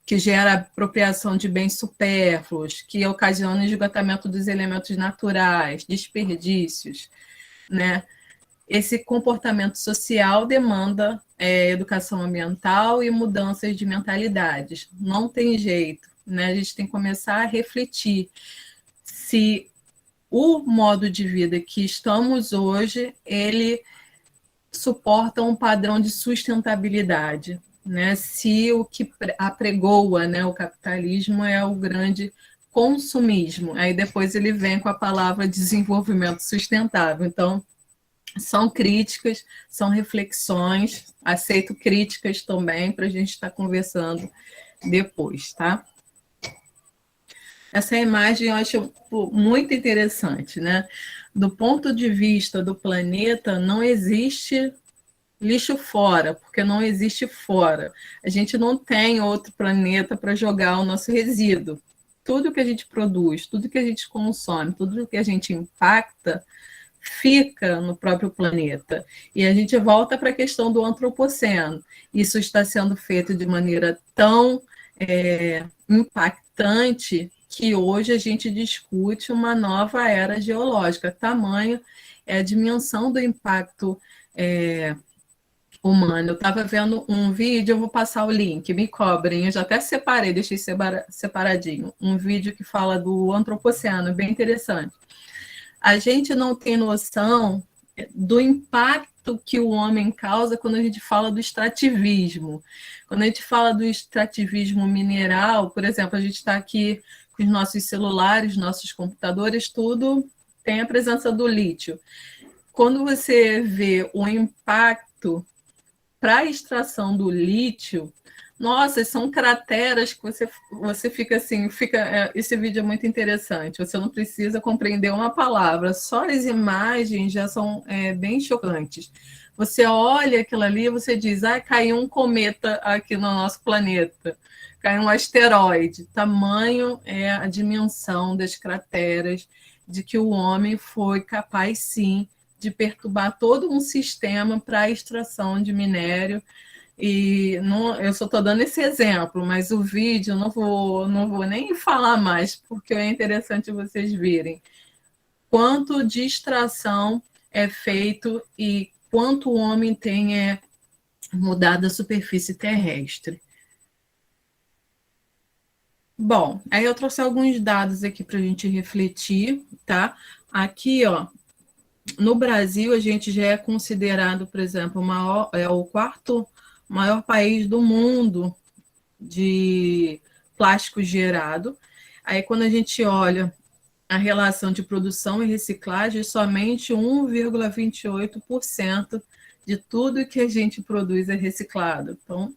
que gera apropriação de bens supérfluos, que ocasiona esgotamento dos elementos naturais, desperdícios, né? Esse comportamento social demanda educação ambiental e mudanças de mentalidades. Não tem jeito, né? A gente tem que começar a refletir se o modo de vida que estamos hoje, ele suporta um padrão de sustentabilidade, né? Se o que apregoa, né, o capitalismo é o grande consumismo. Aí depois ele vem com a palavra desenvolvimento sustentável. Então, são críticas, são reflexões, aceito críticas também para a gente estar conversando depois, tá? Essa imagem eu acho muito interessante, né? Do ponto de vista do planeta, não existe lixo fora, porque não existe fora. A gente não tem outro planeta para jogar o nosso resíduo. Tudo que a gente produz, tudo que a gente consome, tudo que a gente impacta, fica no próprio planeta. E a gente volta para a questão do antropoceno. Isso está sendo feito de maneira tão impactante que hoje a gente discute uma nova era geológica. Tamanho é a dimensão do impacto humano. Eu estava vendo um vídeo, eu vou passar o link, me cobrem, eu já até separei, deixei separadinho, um vídeo que fala do antropoceno, bem interessante. A gente não tem noção do impacto que o homem causa quando a gente fala do extrativismo. Quando a gente fala do extrativismo mineral, por exemplo, a gente está aqui com os nossos celulares, nossos computadores, tudo tem a presença do lítio. Quando você vê o impacto para a extração do lítio, nossa, são crateras que você fica assim, esse vídeo é muito interessante, você não precisa compreender uma palavra, só as imagens já são bem chocantes. Você olha aquilo ali e você diz, caiu um cometa aqui no nosso planeta, caiu um asteroide. Tamanho é a dimensão das crateras, de que o homem foi capaz, sim, de perturbar todo um sistema para a extração de minério. E não, eu só estou dando esse exemplo, mas o vídeo não vou nem falar mais, porque é interessante vocês verem quanto de extração é feito e quanto o homem tem mudado a superfície terrestre. Bom, aí eu trouxe alguns dados aqui para a gente refletir, tá? Aqui, ó, no Brasil, a gente já é considerado, por exemplo, o quarto maior país do mundo de plástico gerado. Aí, quando a gente olha a relação de produção e reciclagem, somente 1,28% de tudo que a gente produz é reciclado. Então,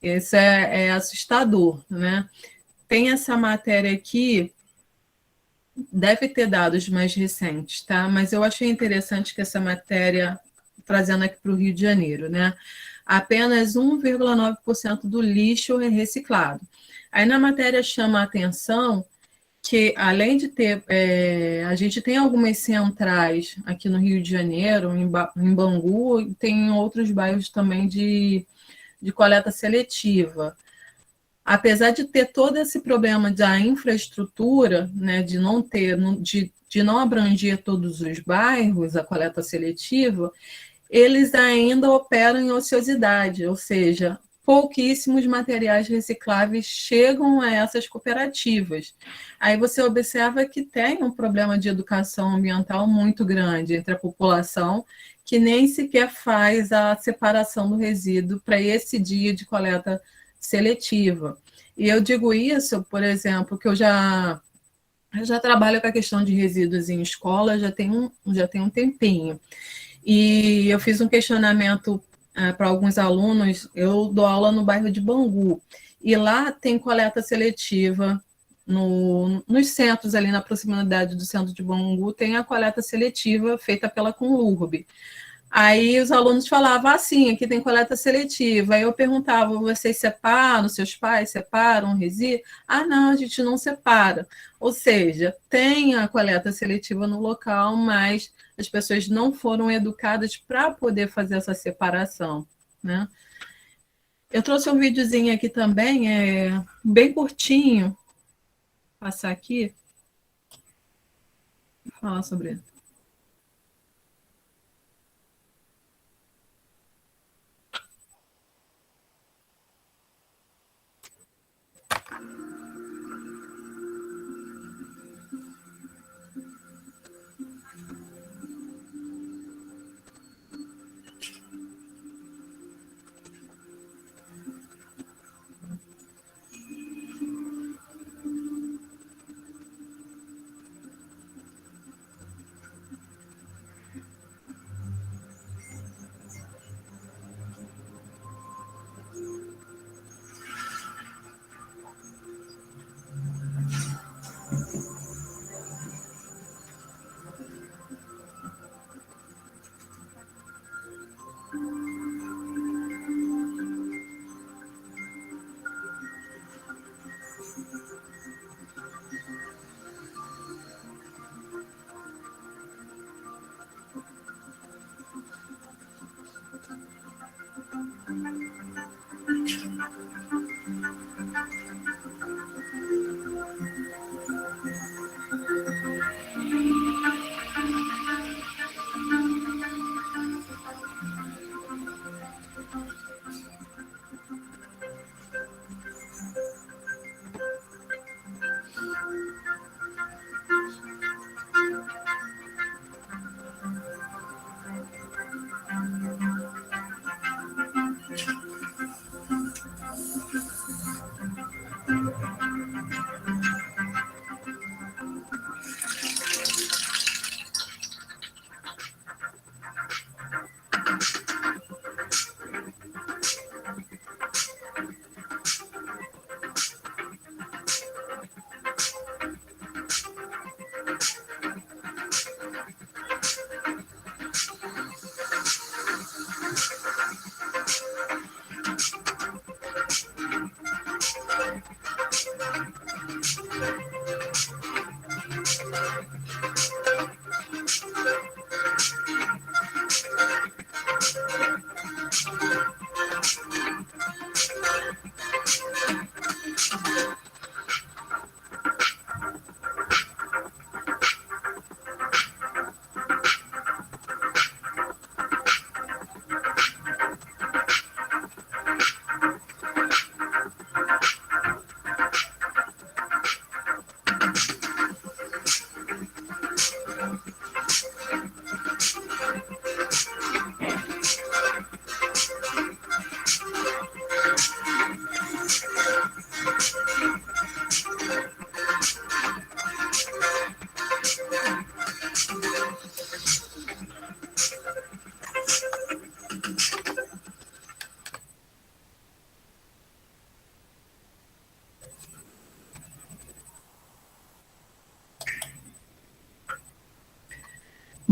isso é assustador, né? Tem essa matéria aqui, deve ter dados mais recentes, tá? Mas eu achei interessante que essa matéria, trazendo aqui para o Rio de Janeiro, né? Apenas 1,9% do lixo é reciclado. Aí na matéria chama a atenção que, além de ter, a gente tem algumas centrais aqui no Rio de Janeiro, em Bangu, e tem em outros bairros também de coleta seletiva. Apesar de ter todo esse problema da infraestrutura, né, de não abranger todos os bairros, a coleta seletiva, eles ainda operam em ociosidade, ou seja, pouquíssimos materiais recicláveis chegam a essas cooperativas. Aí você observa que tem um problema de educação ambiental muito grande entre a população, que nem sequer faz a separação do resíduo para esse dia de coleta seletiva. E eu digo isso, por exemplo, que eu já trabalho com a questão de resíduos em escola, já tem um tempinho. E eu fiz um questionamento para alguns alunos, eu dou aula no bairro de Bangu, e lá tem coleta seletiva, nos centros, ali na proximidade do centro de Bangu, tem a coleta seletiva feita pela Conlurb. Aí os alunos falavam, sim, aqui tem coleta seletiva. Aí eu perguntava, vocês separam, seus pais separam o resíduo? Não, a gente não separa. Ou seja, tem a coleta seletiva no local, mas as pessoas não foram educadas para poder fazer essa separação, né? Eu trouxe um videozinho aqui também, bem curtinho, vou passar aqui, vou falar sobre ele.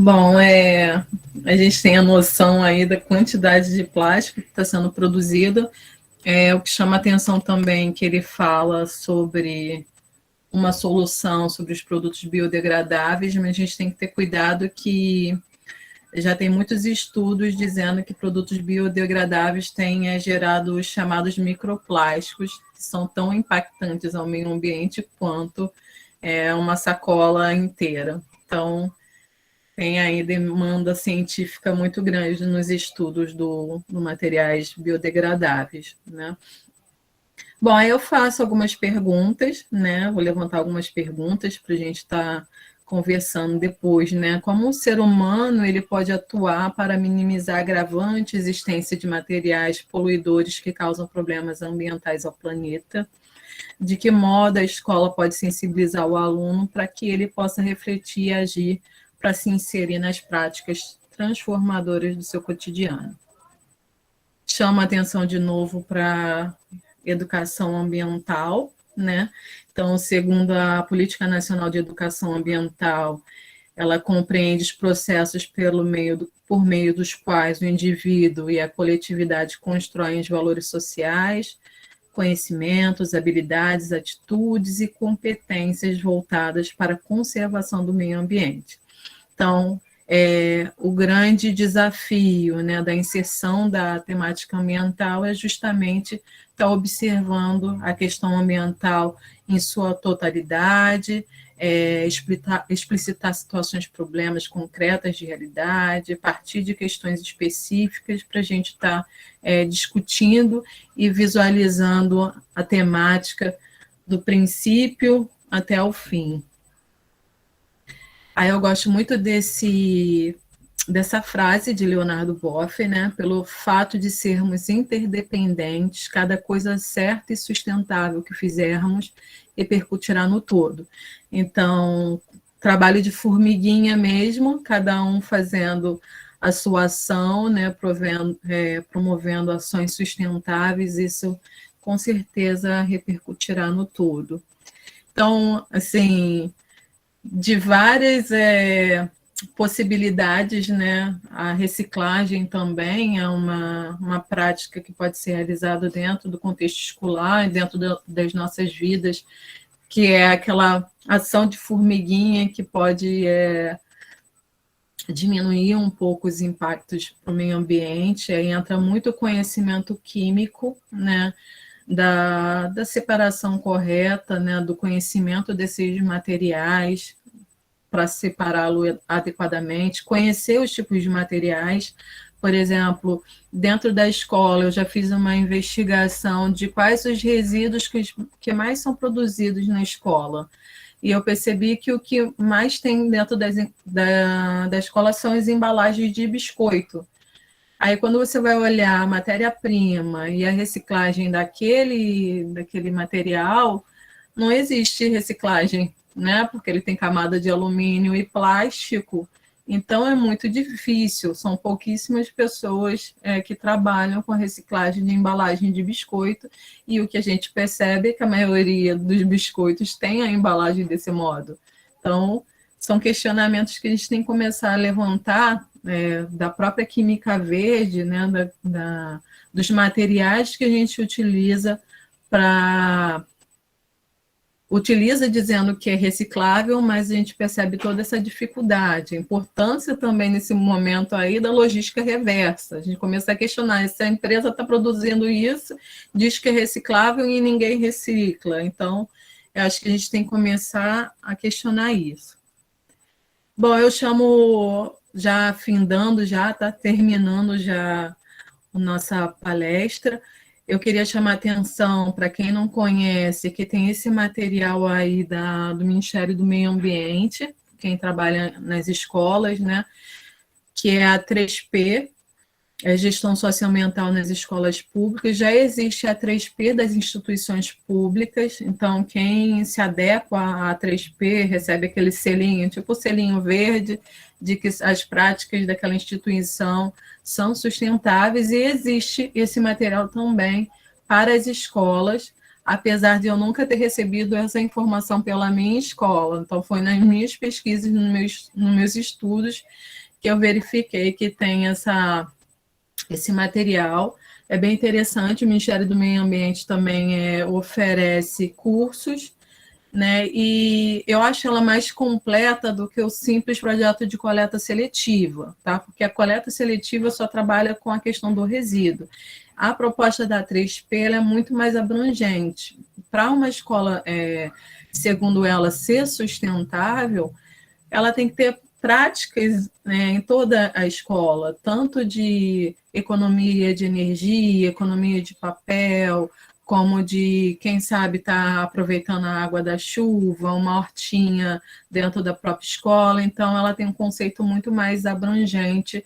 Bom, a gente tem a noção aí da quantidade de plástico que está sendo produzido. O que chama atenção também que ele fala sobre uma solução sobre os produtos biodegradáveis, mas a gente tem que ter cuidado que já tem muitos estudos dizendo que produtos biodegradáveis têm gerado os chamados microplásticos, que são tão impactantes ao meio ambiente quanto uma sacola inteira. Então, tem aí demanda científica muito grande nos estudos do materiais biodegradáveis, né? Bom, aí eu faço algumas perguntas, né? Vou levantar algumas perguntas para a gente estar conversando depois, né? Como o ser humano ele pode atuar para minimizar a agravante existência de materiais poluidores que causam problemas ambientais ao planeta? De que modo a escola pode sensibilizar o aluno para que ele possa refletir e agir para se inserir nas práticas transformadoras do seu cotidiano? Chama atenção de novo para educação ambiental, né? Então, segundo a Política Nacional de Educação Ambiental, ela compreende os processos por meio dos quais o indivíduo e a coletividade constroem os valores sociais, conhecimentos, habilidades, atitudes e competências voltadas para a conservação do meio ambiente. Então, o grande desafio, né, da inserção da temática ambiental é justamente estar observando a questão ambiental em sua totalidade, explicitar situações, problemas concretas de realidade, a partir de questões específicas para a gente estar discutindo e visualizando a temática do princípio até o fim. Aí eu gosto muito dessa frase de Leonardo Boff, né? Pelo fato de sermos interdependentes, cada coisa certa e sustentável que fizermos repercutirá no todo. Então, trabalho de formiguinha mesmo, cada um fazendo a sua ação, né? Promovendo ações sustentáveis, isso com certeza repercutirá no todo. Então, assim, de várias possibilidades, né? A reciclagem também é uma prática que pode ser realizada dentro do contexto escolar, dentro das nossas vidas, que é aquela ação de formiguinha que pode diminuir um pouco os impactos para o meio ambiente. Aí entra muito conhecimento químico, né? Da separação correta, né? Do conhecimento desses materiais, para separá-lo adequadamente, conhecer os tipos de materiais. Por exemplo, dentro da escola, eu já fiz uma investigação de quais os resíduos que mais são produzidos na escola. E eu percebi que o que mais tem dentro da escola são as embalagens de biscoito. Aí, quando você vai olhar a matéria-prima e a reciclagem daquele material, não existe reciclagem, né? Porque ele tem camada de alumínio e plástico, então é muito difícil, são pouquíssimas pessoas que trabalham com a reciclagem de embalagem de biscoito, e o que a gente percebe é que a maioria dos biscoitos tem a embalagem desse modo. Então, são questionamentos que a gente tem que começar a levantar da própria química verde, né? dos materiais que a gente utiliza para utiliza dizendo que é reciclável, mas a gente percebe toda essa dificuldade, a importância também nesse momento aí da logística reversa. A gente começa a questionar se a empresa está produzindo isso, diz que é reciclável e ninguém recicla. Então, eu acho que a gente tem que começar a questionar isso. Bom, eu chamo, já findando, já está terminando já a nossa palestra. Eu queria chamar a atenção para quem não conhece, que tem esse material aí do Ministério do Meio Ambiente, quem trabalha nas escolas, né? Que é a 3P, é Gestão Socioambiental nas Escolas Públicas. Já existe a 3P das instituições públicas, então quem se adequa à 3P recebe aquele selinho, tipo o selinho verde, de que as práticas daquela instituição são sustentáveis, e existe esse material também para as escolas, apesar de eu nunca ter recebido essa informação pela minha escola. Então, foi nas minhas pesquisas, nos meus estudos, que eu verifiquei que tem esse material. É bem interessante, o Ministério do Meio Ambiente também oferece cursos, né? E eu acho ela mais completa do que o simples projeto de coleta seletiva, tá? Porque a coleta seletiva só trabalha com a questão do resíduo. A proposta da 3P ela é muito mais abrangente. Para uma escola, segundo ela, ser sustentável, ela tem que ter práticas, né, em toda a escola, tanto de economia de energia, economia de papel, como de, quem sabe, estar aproveitando a água da chuva, uma hortinha dentro da própria escola. Então, ela tem um conceito muito mais abrangente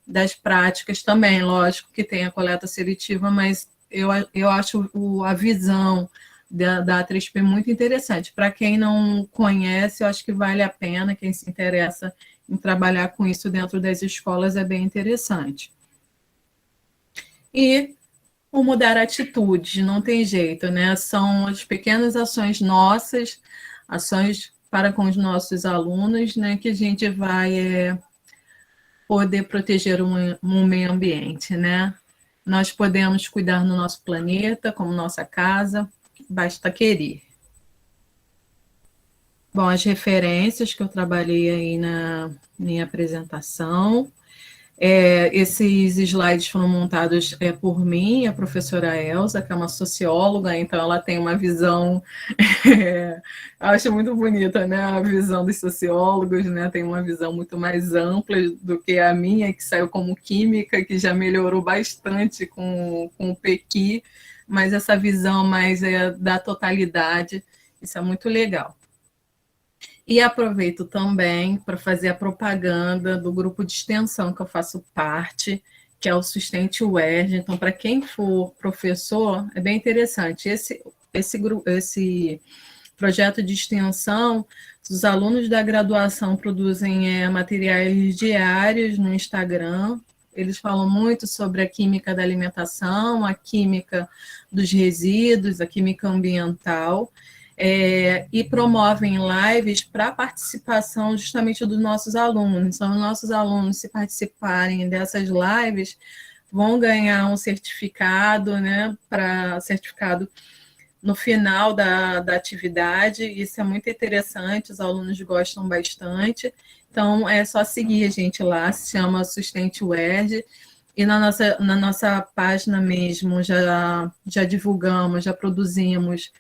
das práticas também. Lógico que tem a coleta seletiva, mas eu acho a visão da 3P muito interessante. Para quem não conhece, eu acho que vale a pena, quem se interessa em trabalhar com isso dentro das escolas, é bem interessante. E o mudar atitudes, não tem jeito, né? São as pequenas ações nossas, ações para com os nossos alunos, né, que a gente vai poder proteger um meio ambiente, né? Nós podemos cuidar do nosso planeta como nossa casa, basta querer. Bom, as referências que eu trabalhei aí na minha apresentação. Esses slides foram montados por mim, a professora Elza, que é uma socióloga, então ela tem uma visão, acho muito bonita, né, a visão dos sociólogos, né, tem uma visão muito mais ampla do que a minha, que saiu como química, que já melhorou bastante com o PEQI, mas essa visão mais da totalidade, isso é muito legal. E aproveito também para fazer a propaganda do grupo de extensão que eu faço parte, que é o Sustente UERJ. Então, para quem for professor, é bem interessante. Esse projeto de extensão, os alunos da graduação produzem materiais diários no Instagram. Eles falam muito sobre a química da alimentação, a química dos resíduos, a química ambiental. E promovem lives para participação justamente dos nossos alunos. Então, os nossos alunos, se participarem dessas lives, vão ganhar um certificado, né, certificado no final da atividade. Isso é muito interessante, os alunos gostam bastante. Então, é só seguir a gente lá, se chama Sustente UERJ. E na nossa página mesmo já divulgamos, já produzimos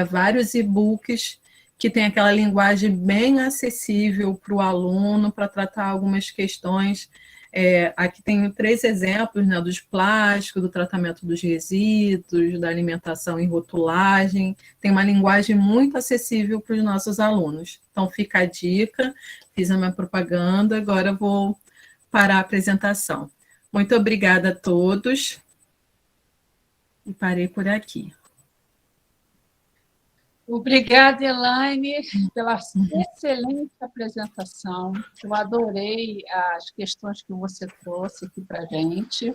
vários e-books que tem aquela linguagem bem acessível para o aluno, para tratar algumas questões. Aqui tem 3 exemplos, né, dos plásticos, do tratamento dos resíduos, da alimentação e rotulagem. Tem uma linguagem muito acessível para os nossos alunos. Então, fica a dica, fiz a minha propaganda, agora eu vou parar a apresentação. Muito obrigada a todos. E parei por aqui. Obrigada, Elaine, pela excelente apresentação. Eu adorei as questões que você trouxe aqui para a gente.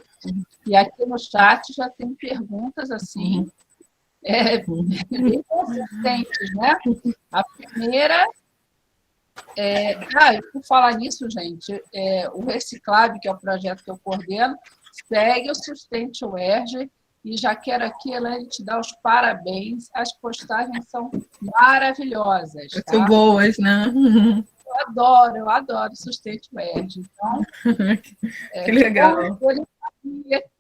E aqui no chat já tem perguntas assim, bem consistentes, né? A primeira por falar nisso, gente, o Reciclab, que é o projeto que eu coordeno, segue o Sustente UERJ E já quero aqui, Elaine, te dar os parabéns. As postagens são maravilhosas. Tá? Muito boas, né? Eu adoro Sustente UERJ. Então, que legal.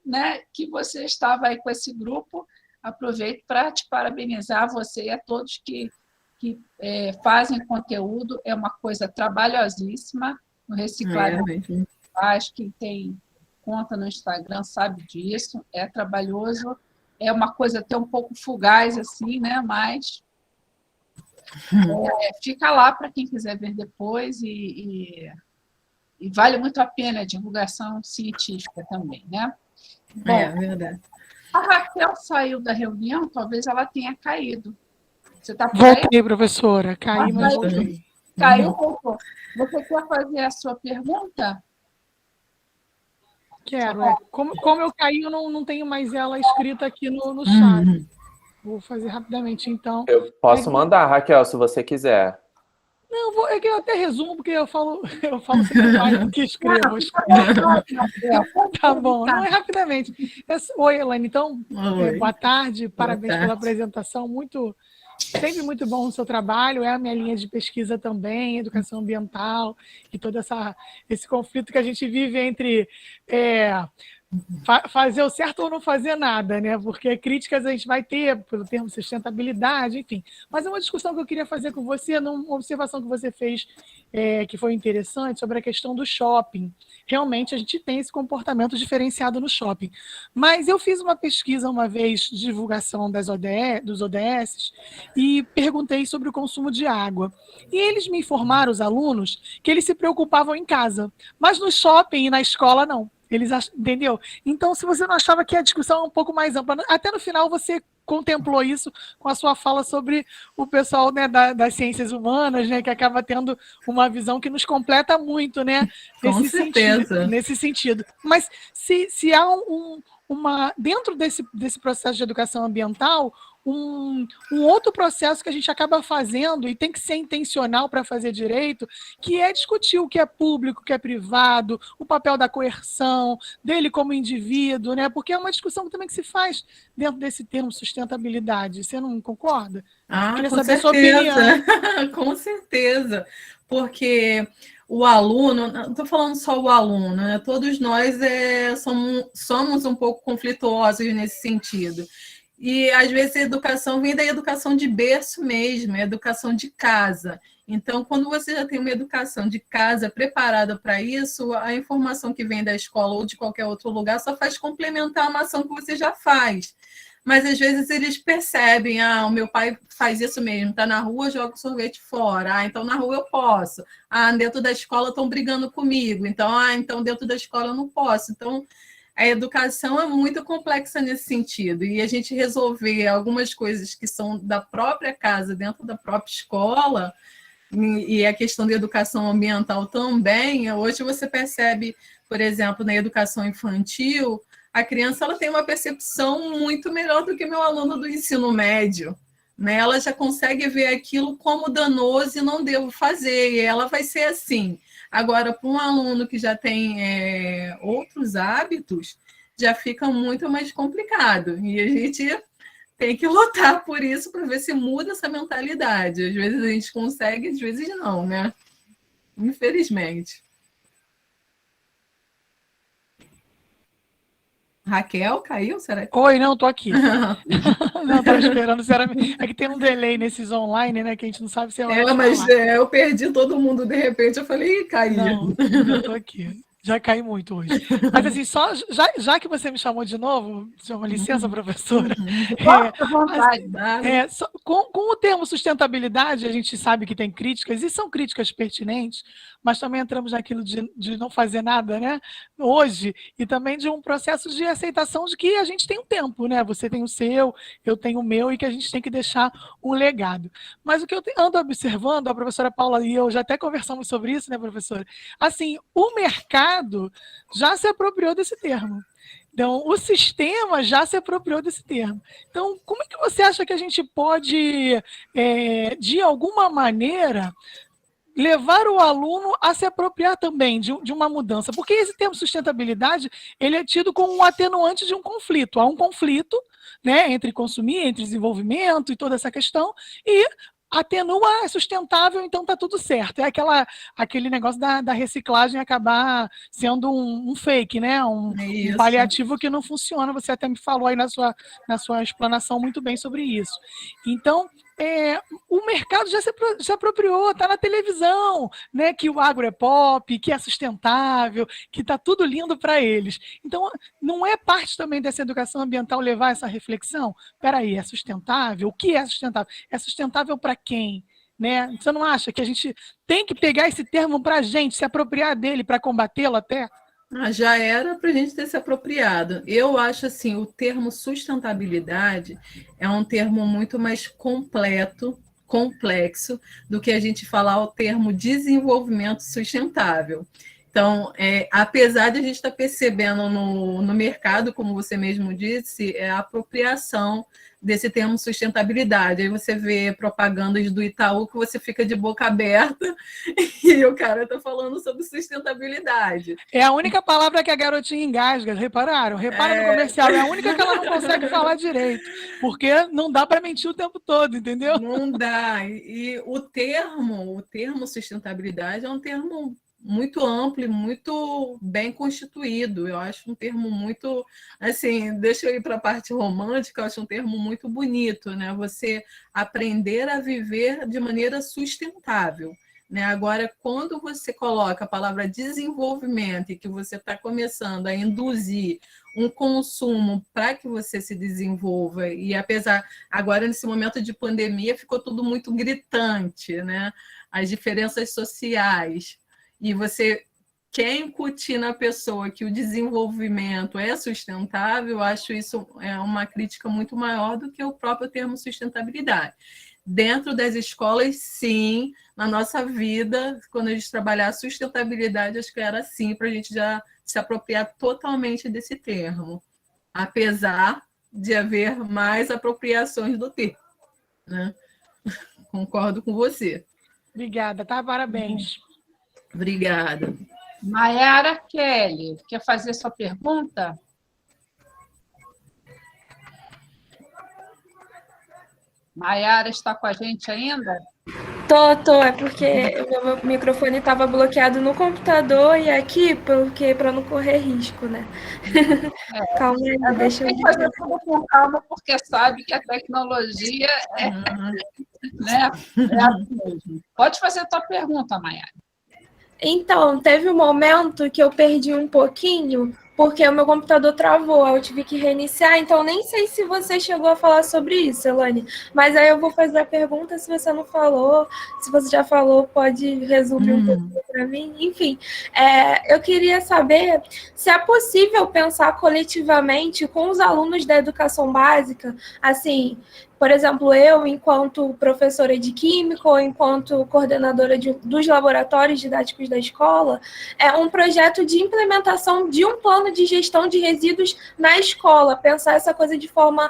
Né, que você estava aí com esse grupo. Aproveito para te parabenizar, você e a todos que fazem conteúdo. É uma coisa trabalhosíssima. O reciclado faz, quem tem conta no Instagram sabe disso. É trabalhoso, é uma coisa até um pouco fugaz, assim, né? Mas fica lá para quem quiser ver depois e vale muito a pena a divulgação científica também, né? Bom, verdade. A Raquel saiu da reunião, talvez ela tenha caído. Você está por aí? Voltei, professora. Caí, mas voltei. Caiu, voltou. Você quer fazer a sua pergunta? Quero. Como eu caí, eu não tenho mais ela escrita aqui no chat. Vou fazer rapidamente, então. Eu posso mandar, Raquel, se você quiser. Não, é que eu até resumo, porque eu falo sempre mais do que escrevo. Tá bom, não é rapidamente. Oi, Elaine, então, boa tarde, parabéns pela apresentação, sempre muito bom o seu trabalho, é a minha linha de pesquisa também, educação ambiental, e todo esse conflito que a gente vive entre fazer o certo ou não fazer nada, né? Porque críticas a gente vai ter pelo termo sustentabilidade, enfim. Mas é uma discussão que eu queria fazer com você, numa observação que você fez, que foi interessante, sobre a questão do shopping. Realmente, a gente tem esse comportamento diferenciado no shopping. Mas eu fiz uma pesquisa uma vez de divulgação dos ODS e perguntei sobre o consumo de água. E eles me informaram, os alunos, que eles se preocupavam em casa, mas no shopping e na escola, não. Entendeu? Então, se você não achava que a discussão é um pouco mais ampla, até no final você contemplou isso com a sua fala sobre o pessoal, né, das ciências humanas, né, que acaba tendo uma visão que nos completa muito, né? Com certeza. Nesse sentido. Mas se há dentro desse processo de educação ambiental, um outro processo que a gente acaba fazendo, e tem que ser intencional para fazer direito, que é discutir o que é público, o que é privado, o papel da coerção, dele como indivíduo, né? Porque é uma discussão também que se faz dentro desse termo sustentabilidade. Você não concorda? Queria saber a sua opinião. Com certeza, porque o aluno, não estou falando só o aluno, né? Todos nós somos um pouco conflituosos nesse sentido. E, às vezes, a educação vem da educação de berço mesmo, a educação de casa. Então, quando você já tem uma educação de casa preparada para isso, a informação que vem da escola ou de qualquer outro lugar só faz complementar uma ação que você já faz. Mas, às vezes, eles percebem, o meu pai faz isso mesmo, está na rua, joga o sorvete fora, então na rua eu posso. Dentro da escola estão brigando comigo, então dentro da escola eu não posso. Então, a educação é muito complexa nesse sentido, e a gente resolver algumas coisas que são da própria casa, dentro da própria escola, e a questão da educação ambiental também, hoje você percebe, por exemplo, na educação infantil, a criança ela tem uma percepção muito melhor do que meu aluno do ensino médio, né? Ela já consegue ver aquilo como danoso e não devo fazer, e ela vai ser assim. Agora, para um aluno que já tem outros hábitos, já fica muito mais complicado. E a gente tem que lutar por isso para ver se muda essa mentalidade. Às vezes a gente consegue, às vezes não, né? Infelizmente. Raquel, caiu? Será que... Oi, não, tô aqui. Não, estava esperando. É que tem um delay nesses online, né? Que a gente não sabe se é hora de mas falar. eu perdi todo mundo de repente. Eu falei, caiu. Não, eu tô aqui. Já caí muito hoje. Mas assim, já que você me chamou de novo, uma licença, professora. Com o termo sustentabilidade, a gente sabe que tem críticas, e são críticas pertinentes, mas também entramos naquilo de não fazer nada, né? Hoje, e também de um processo de aceitação de que a gente tem um tempo, né? Você tem o seu, eu tenho o meu, e que a gente tem que deixar um legado. Mas o que eu ando observando, a professora Paula e eu já até conversamos sobre isso, né, professora? Assim, o mercado já se apropriou desse termo. Então, o sistema já se apropriou desse termo. Então, como é que você acha que a gente pode, de alguma maneira, levar o aluno a se apropriar também de uma mudança, porque esse termo sustentabilidade, ele é tido como um atenuante de um conflito. Há um conflito, né, entre consumir, entre desenvolvimento e toda essa questão, e atenua, é sustentável, então está tudo certo. É aquele negócio da reciclagem acabar sendo um fake, né? Um paliativo que não funciona. Você até me falou aí na sua explanação muito bem sobre isso. Então, o mercado já se apropriou, está na televisão, né? Que o agro é pop, que é sustentável, que está tudo lindo para eles. Então, não é parte também dessa educação ambiental levar essa reflexão? Espera aí, é sustentável? O que é sustentável? É sustentável para quem? Né? Você não acha que a gente tem que pegar esse termo para a gente, se apropriar dele para combatê-lo até? Já era para a gente ter se apropriado. Eu acho assim, o termo sustentabilidade é um termo muito mais completo, complexo, do que a gente falar o termo desenvolvimento sustentável. Então, apesar de a gente estar percebendo no mercado, como você mesmo disse, a apropriação desse termo sustentabilidade. Aí você vê propagandas do Itaú que você fica de boca aberta e o cara está falando sobre sustentabilidade. É a única palavra que a garotinha engasga, repararam? Repara no comercial, é a única que ela não consegue falar direito, porque não dá para mentir o tempo todo, entendeu? Não dá. E o termo sustentabilidade é um termo muito amplo e muito bem constituído. Eu acho um termo muito, assim, deixa eu ir para a parte romântica, eu acho um termo muito bonito, né? Você aprender a viver de maneira sustentável. Né? Agora, quando você coloca a palavra desenvolvimento e que você está começando a induzir um consumo para que você se desenvolva, e apesar, agora nesse momento de pandemia, ficou tudo muito gritante, né? As diferenças sociais, e você quer incutir na pessoa que o desenvolvimento é sustentável, eu acho isso uma crítica muito maior do que o próprio termo sustentabilidade. Dentro das escolas, sim, na nossa vida, quando a gente trabalhar a sustentabilidade, acho que era assim, para a gente já se apropriar totalmente desse termo, apesar de haver mais apropriações do termo. Né? Concordo com você. Obrigada, tá? Parabéns. Obrigada. Mayara Kelly, quer fazer sua pergunta? Mayara está com a gente ainda? Tô, é porque o meu microfone estava bloqueado no computador e aqui, porque para não correr risco, né? Calma aí, deixa eu... Tem que fazer tudo com calma, porque sabe que a tecnologia né, assim mesmo. Pode fazer a tua pergunta, Mayara. Então, teve um momento que eu perdi um pouquinho, porque o meu computador travou, eu tive que reiniciar, então nem sei se você chegou a falar sobre isso, Elane, mas aí eu vou fazer a pergunta se você não falou, se você já falou, pode resumir um pouquinho para mim, enfim. Eu queria saber se é possível pensar coletivamente com os alunos da educação básica, assim... Por exemplo, eu, enquanto professora de Química ou enquanto coordenadora dos laboratórios didáticos da escola, é um projeto de implementação de um plano de gestão de resíduos na escola, pensar essa coisa de forma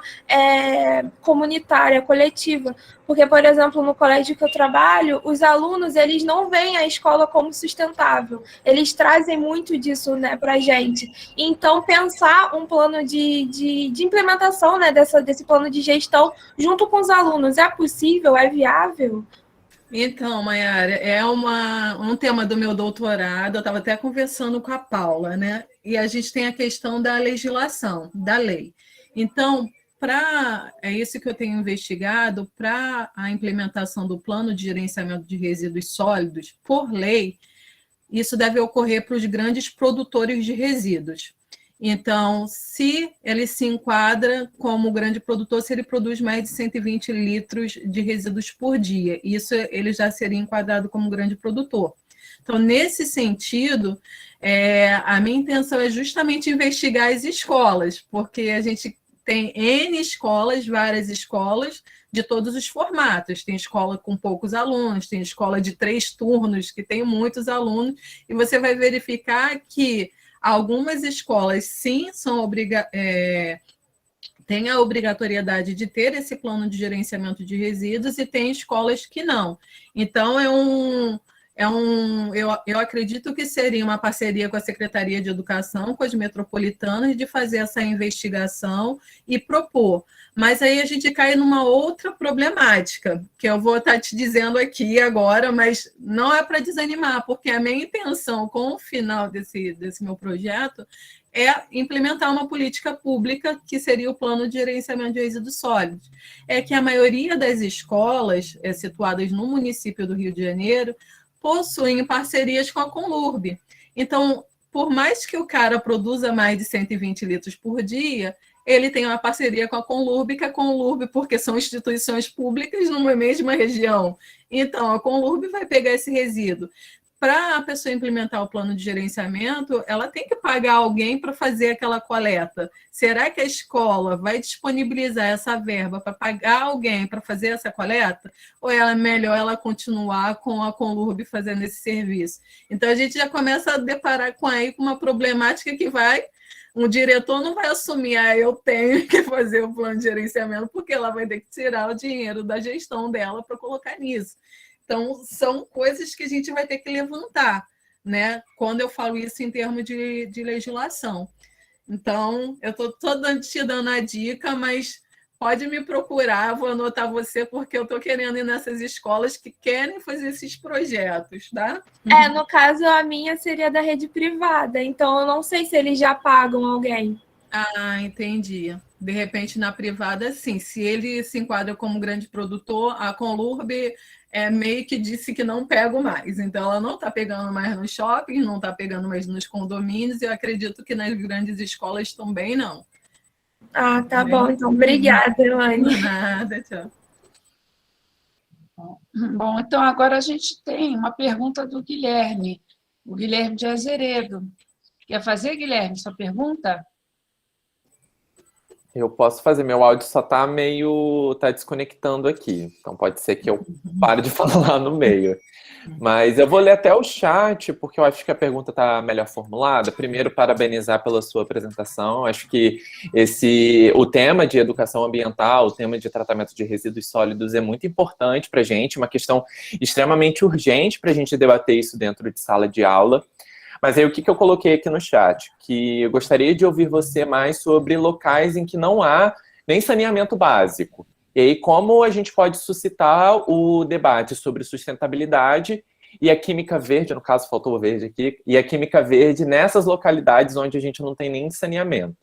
comunitária, coletiva. Porque, por exemplo, no colégio que eu trabalho, os alunos eles não veem a escola como sustentável. Eles trazem muito disso, né, para a gente. Então, pensar um plano de implementação, né, desse plano de gestão junto com os alunos, é possível? É viável? Então, Mayara, é um tema do meu doutorado, eu estava até conversando com a Paula, né? E a gente tem a questão da legislação, da lei. Então, é isso que eu tenho investigado, para a implementação do plano de gerenciamento de resíduos sólidos, por lei, isso deve ocorrer para os grandes produtores de resíduos. Então, se ele se enquadra como grande produtor, se ele produz mais de 120 litros de resíduos por dia, isso ele já seria enquadrado como grande produtor. Então, nesse sentido, a minha intenção é justamente investigar as escolas, porque a gente tem N escolas, várias escolas, de todos os formatos. Tem escola com poucos alunos, tem escola de 3 turnos, que tem muitos alunos, e você vai verificar que algumas escolas, sim, têm a obrigatoriedade de ter esse plano de gerenciamento de resíduos e tem escolas que não. Então, eu acredito que seria uma parceria com a Secretaria de Educação, com as metropolitanas, de fazer essa investigação e propor. Mas aí a gente cai numa outra problemática, que eu vou estar te dizendo aqui agora, mas não é para desanimar, porque a minha intenção com o final desse meu projeto é implementar uma política pública, que seria o Plano de Gerenciamento de Resíduos Sólidos. É que a maioria das escolas situadas no município do Rio de Janeiro possuem parcerias com a Conlurb. Então, por mais que o cara produza mais de 120 litros por dia, ele tem uma parceria com a Conlurb, que a Conlurb, porque são instituições públicas numa mesma região. Então, a Conlurb vai pegar esse resíduo. Para a pessoa implementar o plano de gerenciamento, ela tem que pagar alguém para fazer aquela coleta. Será que a escola vai disponibilizar essa verba para pagar alguém para fazer essa coleta? Ou é melhor ela continuar com a Conlurb fazendo esse serviço? Então, a gente já começa a deparar com uma problemática que um diretor não vai assumir, eu tenho que fazer o plano de gerenciamento, porque ela vai ter que tirar o dinheiro da gestão dela para colocar nisso. Então, são coisas que a gente vai ter que levantar, né? Quando eu falo isso em termos de legislação. Então, eu estou te dando a dica, mas pode me procurar, vou anotar você, porque eu estou querendo ir nessas escolas que querem fazer esses projetos, tá? No caso, a minha seria da rede privada, então eu não sei se eles já pagam alguém. Ah, entendi. De repente, na privada, sim. Se ele se enquadra como grande produtor, a Conlurb meio que disse que não pego mais. Então, ela não está pegando mais nos shoppings, não está pegando mais nos condomínios, e eu acredito que nas grandes escolas também não. Ah, tá bom. Então, obrigada, Elaine. Nada, tchau. Bom, então agora a gente tem uma pergunta do Guilherme, o Guilherme de Azeredo. Quer fazer, Guilherme, sua pergunta? Eu posso fazer, meu áudio só tá desconectando aqui, então pode ser que eu pare de falar no meio. Mas eu vou ler até o chat, porque eu acho que a pergunta está melhor formulada. Primeiro, parabenizar pela sua apresentação. Acho que o tema de educação ambiental, o tema de tratamento de resíduos sólidos é muito importante para a gente, uma questão extremamente urgente para a gente debater isso dentro de sala de aula. Mas aí o que eu coloquei aqui no chat? Que eu gostaria de ouvir você mais sobre locais em que não há nem saneamento básico. E aí como a gente pode suscitar o debate sobre sustentabilidade e a química verde, no caso faltou o verde aqui, e a química verde nessas localidades onde a gente não tem nem saneamento.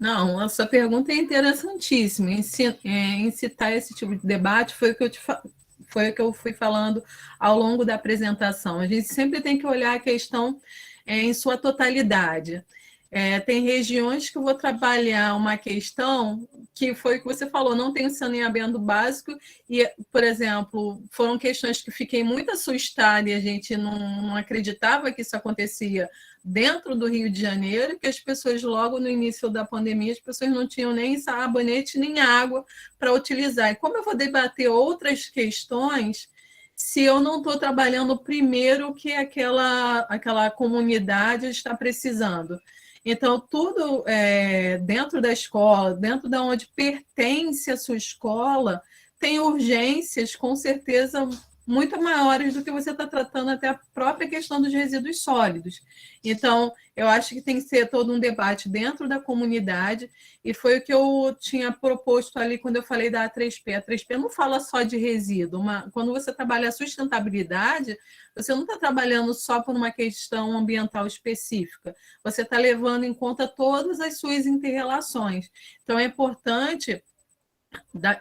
Não, a sua pergunta é interessantíssima. Incitar esse tipo de debate foi o que eu fui falando ao longo da apresentação. A gente sempre tem que olhar a questão em sua totalidade. Tem regiões que eu vou trabalhar uma questão que foi o que você falou, não tem saneamento básico, e, por exemplo, foram questões que fiquei muito assustada e a gente não acreditava que isso acontecia dentro do Rio de Janeiro, que as pessoas, logo no início da pandemia, as pessoas não tinham nem sabonete, nem água para utilizar. E como eu vou debater outras questões se eu não estou trabalhando primeiro que aquela comunidade está precisando? Então, tudo dentro da escola, dentro de onde pertence a sua escola, tem urgências, com certeza, muito maiores do que você está tratando até a própria questão dos resíduos sólidos. Então, eu acho que tem que ser todo um debate dentro da comunidade, e foi o que eu tinha proposto ali quando eu falei da A3P. A A3P não fala só de resíduo, quando você trabalha a sustentabilidade, você não está trabalhando só por uma questão ambiental específica, você está levando em conta todas as suas inter-relações. Então, é importante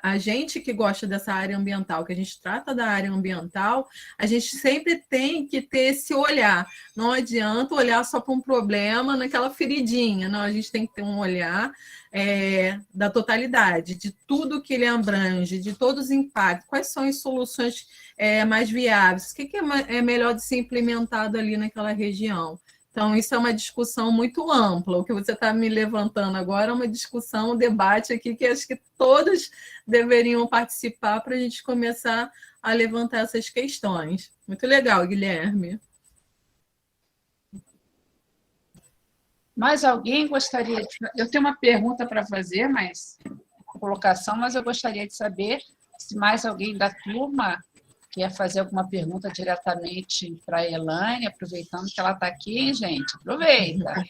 a gente que gosta dessa área ambiental, que a gente trata da área ambiental, a gente sempre tem que ter esse olhar. Não adianta olhar só para um problema naquela feridinha, não, a gente tem que ter um olhar da totalidade, de tudo que ele abrange, de todos os impactos, quais são as soluções mais viáveis, o que é melhor de ser implementado ali naquela região. Então, isso é uma discussão muito ampla. O que você está me levantando agora é uma discussão, um debate aqui que acho que todos deveriam participar para a gente começar a levantar essas questões. Muito legal, Guilherme. Mais alguém gostaria de... Eu tenho uma pergunta para fazer, colocação, mas eu gostaria de saber se mais alguém da turma quer fazer alguma pergunta diretamente para a Elaine, aproveitando que ela está aqui, hein, gente? Aproveita.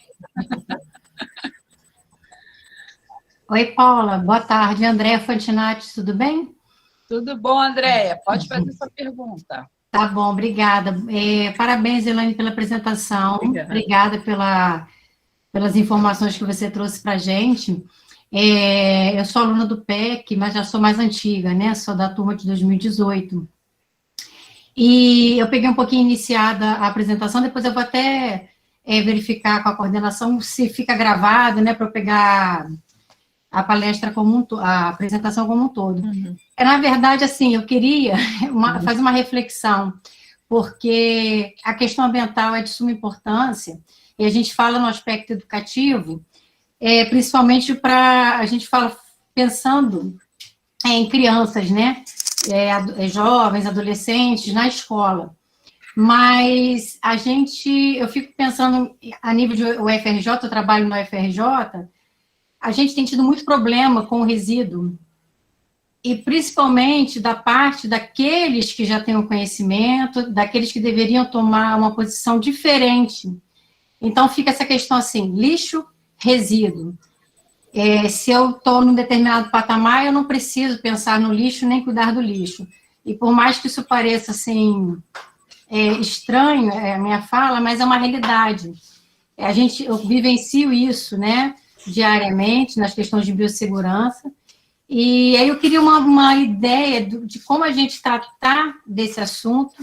Oi, Paula. Boa tarde. Andréa Fantinatti, tudo bem? Tudo bom, Andréia? Pode fazer sua pergunta. Tá bom, obrigada. Parabéns, Elaine, pela apresentação. Obrigada pelas informações que você trouxe para a gente. Eu sou aluna do PEC, mas já sou mais antiga, né? Sou da turma de 2018. E eu peguei um pouquinho iniciada a apresentação, depois eu vou até verificar com a coordenação se fica gravado, né? Para eu pegar a palestra a apresentação como um todo. Na verdade, assim, eu queria fazer uma reflexão, porque a questão ambiental é de suma importância, e a gente fala no aspecto educativo, principalmente a gente fala pensando em crianças, né? Jovens, adolescentes, na escola. Mas eu fico pensando, a nível de UFRJ, eu trabalho no UFRJ, a gente tem tido muito problema com o resíduo, e principalmente da parte daqueles que já têm o conhecimento, daqueles que deveriam tomar uma posição diferente. Então, fica essa questão assim, lixo, resíduo. Se eu estou num determinado patamar, eu não preciso pensar no lixo, nem cuidar do lixo. E por mais que isso pareça, assim, estranho, a minha fala, mas é uma realidade. Eu vivencio isso, né, diariamente, nas questões de biossegurança, e aí eu queria uma ideia de como a gente tratar desse assunto,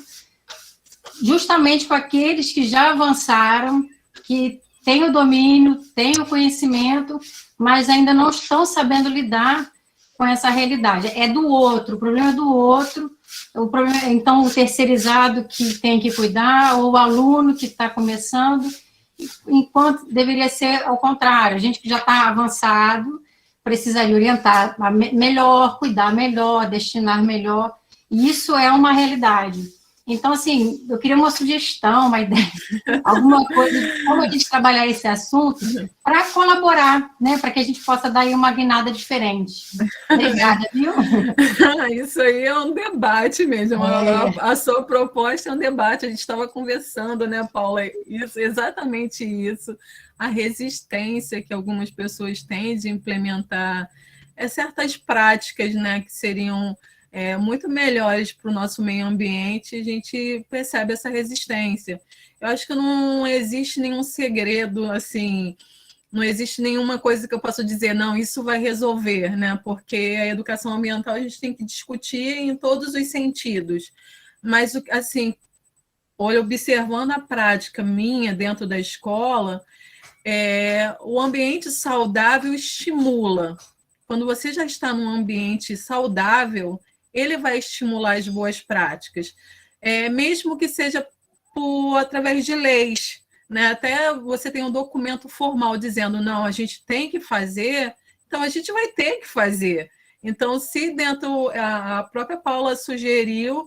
justamente com aqueles que já avançaram, que têm o domínio, têm o conhecimento, mas ainda não estão sabendo lidar com essa realidade. É do outro, o problema é do outro, então o terceirizado que tem que cuidar, ou o aluno que está começando, enquanto deveria ser ao contrário, a gente que já está avançado, precisaria orientar melhor, cuidar melhor, destinar melhor, e isso é uma realidade. Então, assim, eu queria uma sugestão, uma ideia, alguma coisa de como a gente trabalhar esse assunto para colaborar, né, para que a gente possa dar aí uma guinada diferente. Obrigada, viu? Isso aí é um debate mesmo. A sua proposta é um debate. A gente estava conversando, né, Paula? Exatamente isso. A resistência que algumas pessoas têm de implementar certas práticas, né, que seriam muito melhores para o nosso meio ambiente, a gente percebe essa resistência. Eu acho que não existe nenhum segredo, assim, não existe nenhuma coisa que eu possa dizer, não, isso vai resolver, né? Porque a educação ambiental a gente tem que discutir em todos os sentidos. Mas, assim, observando a prática minha dentro da escola, o ambiente saudável estimula. Quando você já está num ambiente saudável, ele vai estimular as boas práticas, mesmo que seja através de leis, né? Até você tem um documento formal dizendo, não, a gente tem que fazer, então a gente vai ter que fazer. Então, se dentro, a própria Paula sugeriu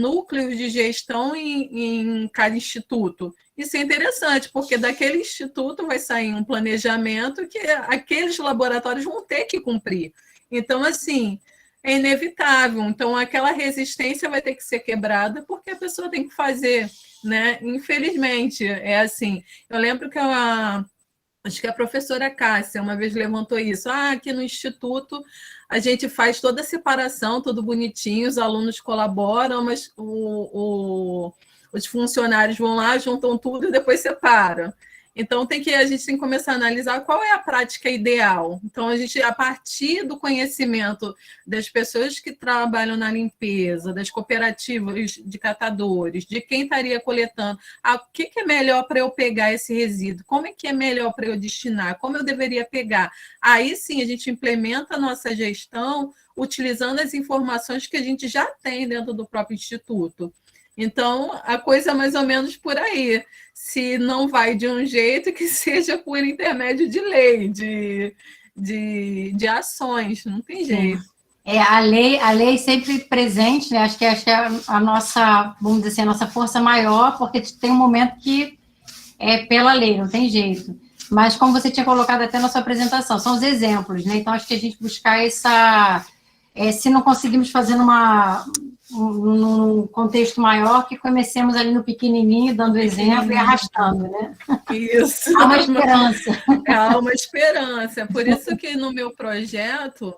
núcleos de gestão em cada instituto, isso é interessante, porque daquele instituto vai sair um planejamento que aqueles laboratórios vão ter que cumprir. Então, assim, é inevitável. Então, aquela resistência vai ter que ser quebrada, porque a pessoa tem que fazer, né? Infelizmente, é assim. Eu lembro que acho que a professora Cássia uma vez levantou isso. Aqui no Instituto a gente faz toda a separação, tudo bonitinho, os alunos colaboram, mas os funcionários vão lá, juntam tudo e depois separam. Então, a gente tem que começar a analisar qual é a prática ideal. Então, a partir do conhecimento das pessoas que trabalham na limpeza, das cooperativas de catadores, de quem estaria coletando, o que é melhor para eu pegar esse resíduo? Como é que é melhor para eu destinar? Como eu deveria pegar? Aí, sim, a gente implementa a nossa gestão utilizando as informações que a gente já tem dentro do próprio Instituto. Então, a coisa é mais ou menos por aí. Se não vai de um jeito, que seja por intermédio de lei, de ações, não tem jeito. A lei sempre presente, né? Acho que é a nossa, vamos dizer assim, a nossa força maior, porque tem um momento que é pela lei, não tem jeito. Mas, como você tinha colocado até na sua apresentação, são os exemplos, né? Então, acho que a gente buscar se não conseguimos fazer num contexto maior, que comecemos ali no pequenininho, dando exemplo e arrastando, né? Isso. Há uma esperança. Há uma esperança. Por isso que no meu projeto,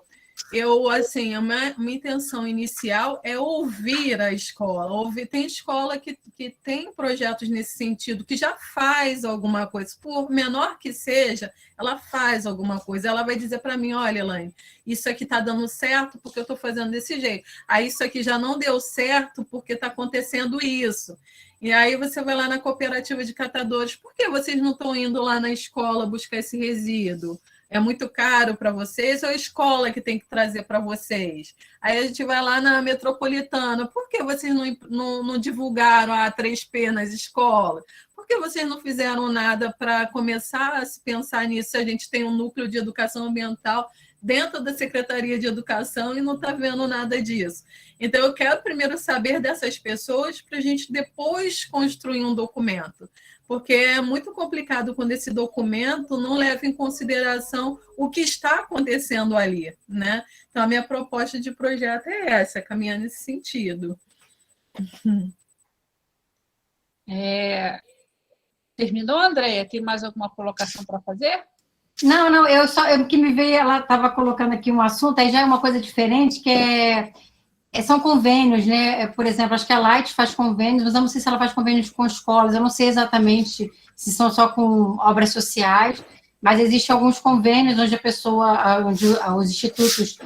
eu, assim, a minha intenção inicial é ouvir a escola. Tem escola que tem projetos nesse sentido, que já faz alguma coisa, por menor que seja, ela faz alguma coisa. Ela vai dizer para mim, olha, Elaine, isso aqui está dando certo porque eu estou fazendo desse jeito. Aí isso aqui já não deu certo porque está acontecendo isso. E aí você vai lá na cooperativa de catadores, por que vocês não estão indo lá na escola buscar esse resíduo? É muito caro para vocês ou a escola que tem que trazer para vocês? Aí a gente vai lá na metropolitana. Por que vocês não divulgaram a 3P nas escolas? Por que vocês não fizeram nada para começar a se pensar nisso? A gente tem um núcleo de educação ambiental dentro da Secretaria de Educação e não está vendo nada disso. Então, eu quero primeiro saber dessas pessoas para a gente depois construir um documento. Porque é muito complicado quando esse documento não leva em consideração o que está acontecendo ali, né? Então, a minha proposta de projeto é essa, caminhar nesse sentido. Terminou, Andréia? Tem mais alguma colocação para fazer? Não, o que me veio, ela estava colocando aqui um assunto, aí já é uma coisa diferente, que são convênios, né? Por exemplo, acho que a Light faz convênios, mas eu não sei se ela faz convênios com escolas, eu não sei exatamente se são só com obras sociais, mas existem alguns convênios onde onde os institutos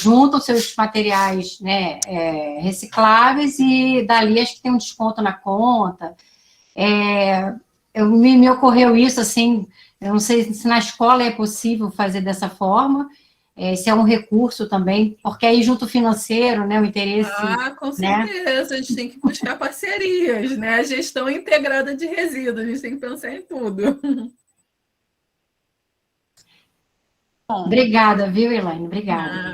juntam seus materiais, né, recicláveis e dali acho que tem um desconto na conta. Me ocorreu isso, assim, eu não sei se na escola é possível fazer dessa forma, se é um recurso também, porque aí junto o financeiro, né, o interesse... Com certeza, né? A gente tem que buscar parcerias, né? A gestão integrada de resíduos, a gente tem que pensar em tudo. Obrigada, viu, Elaine? Obrigada.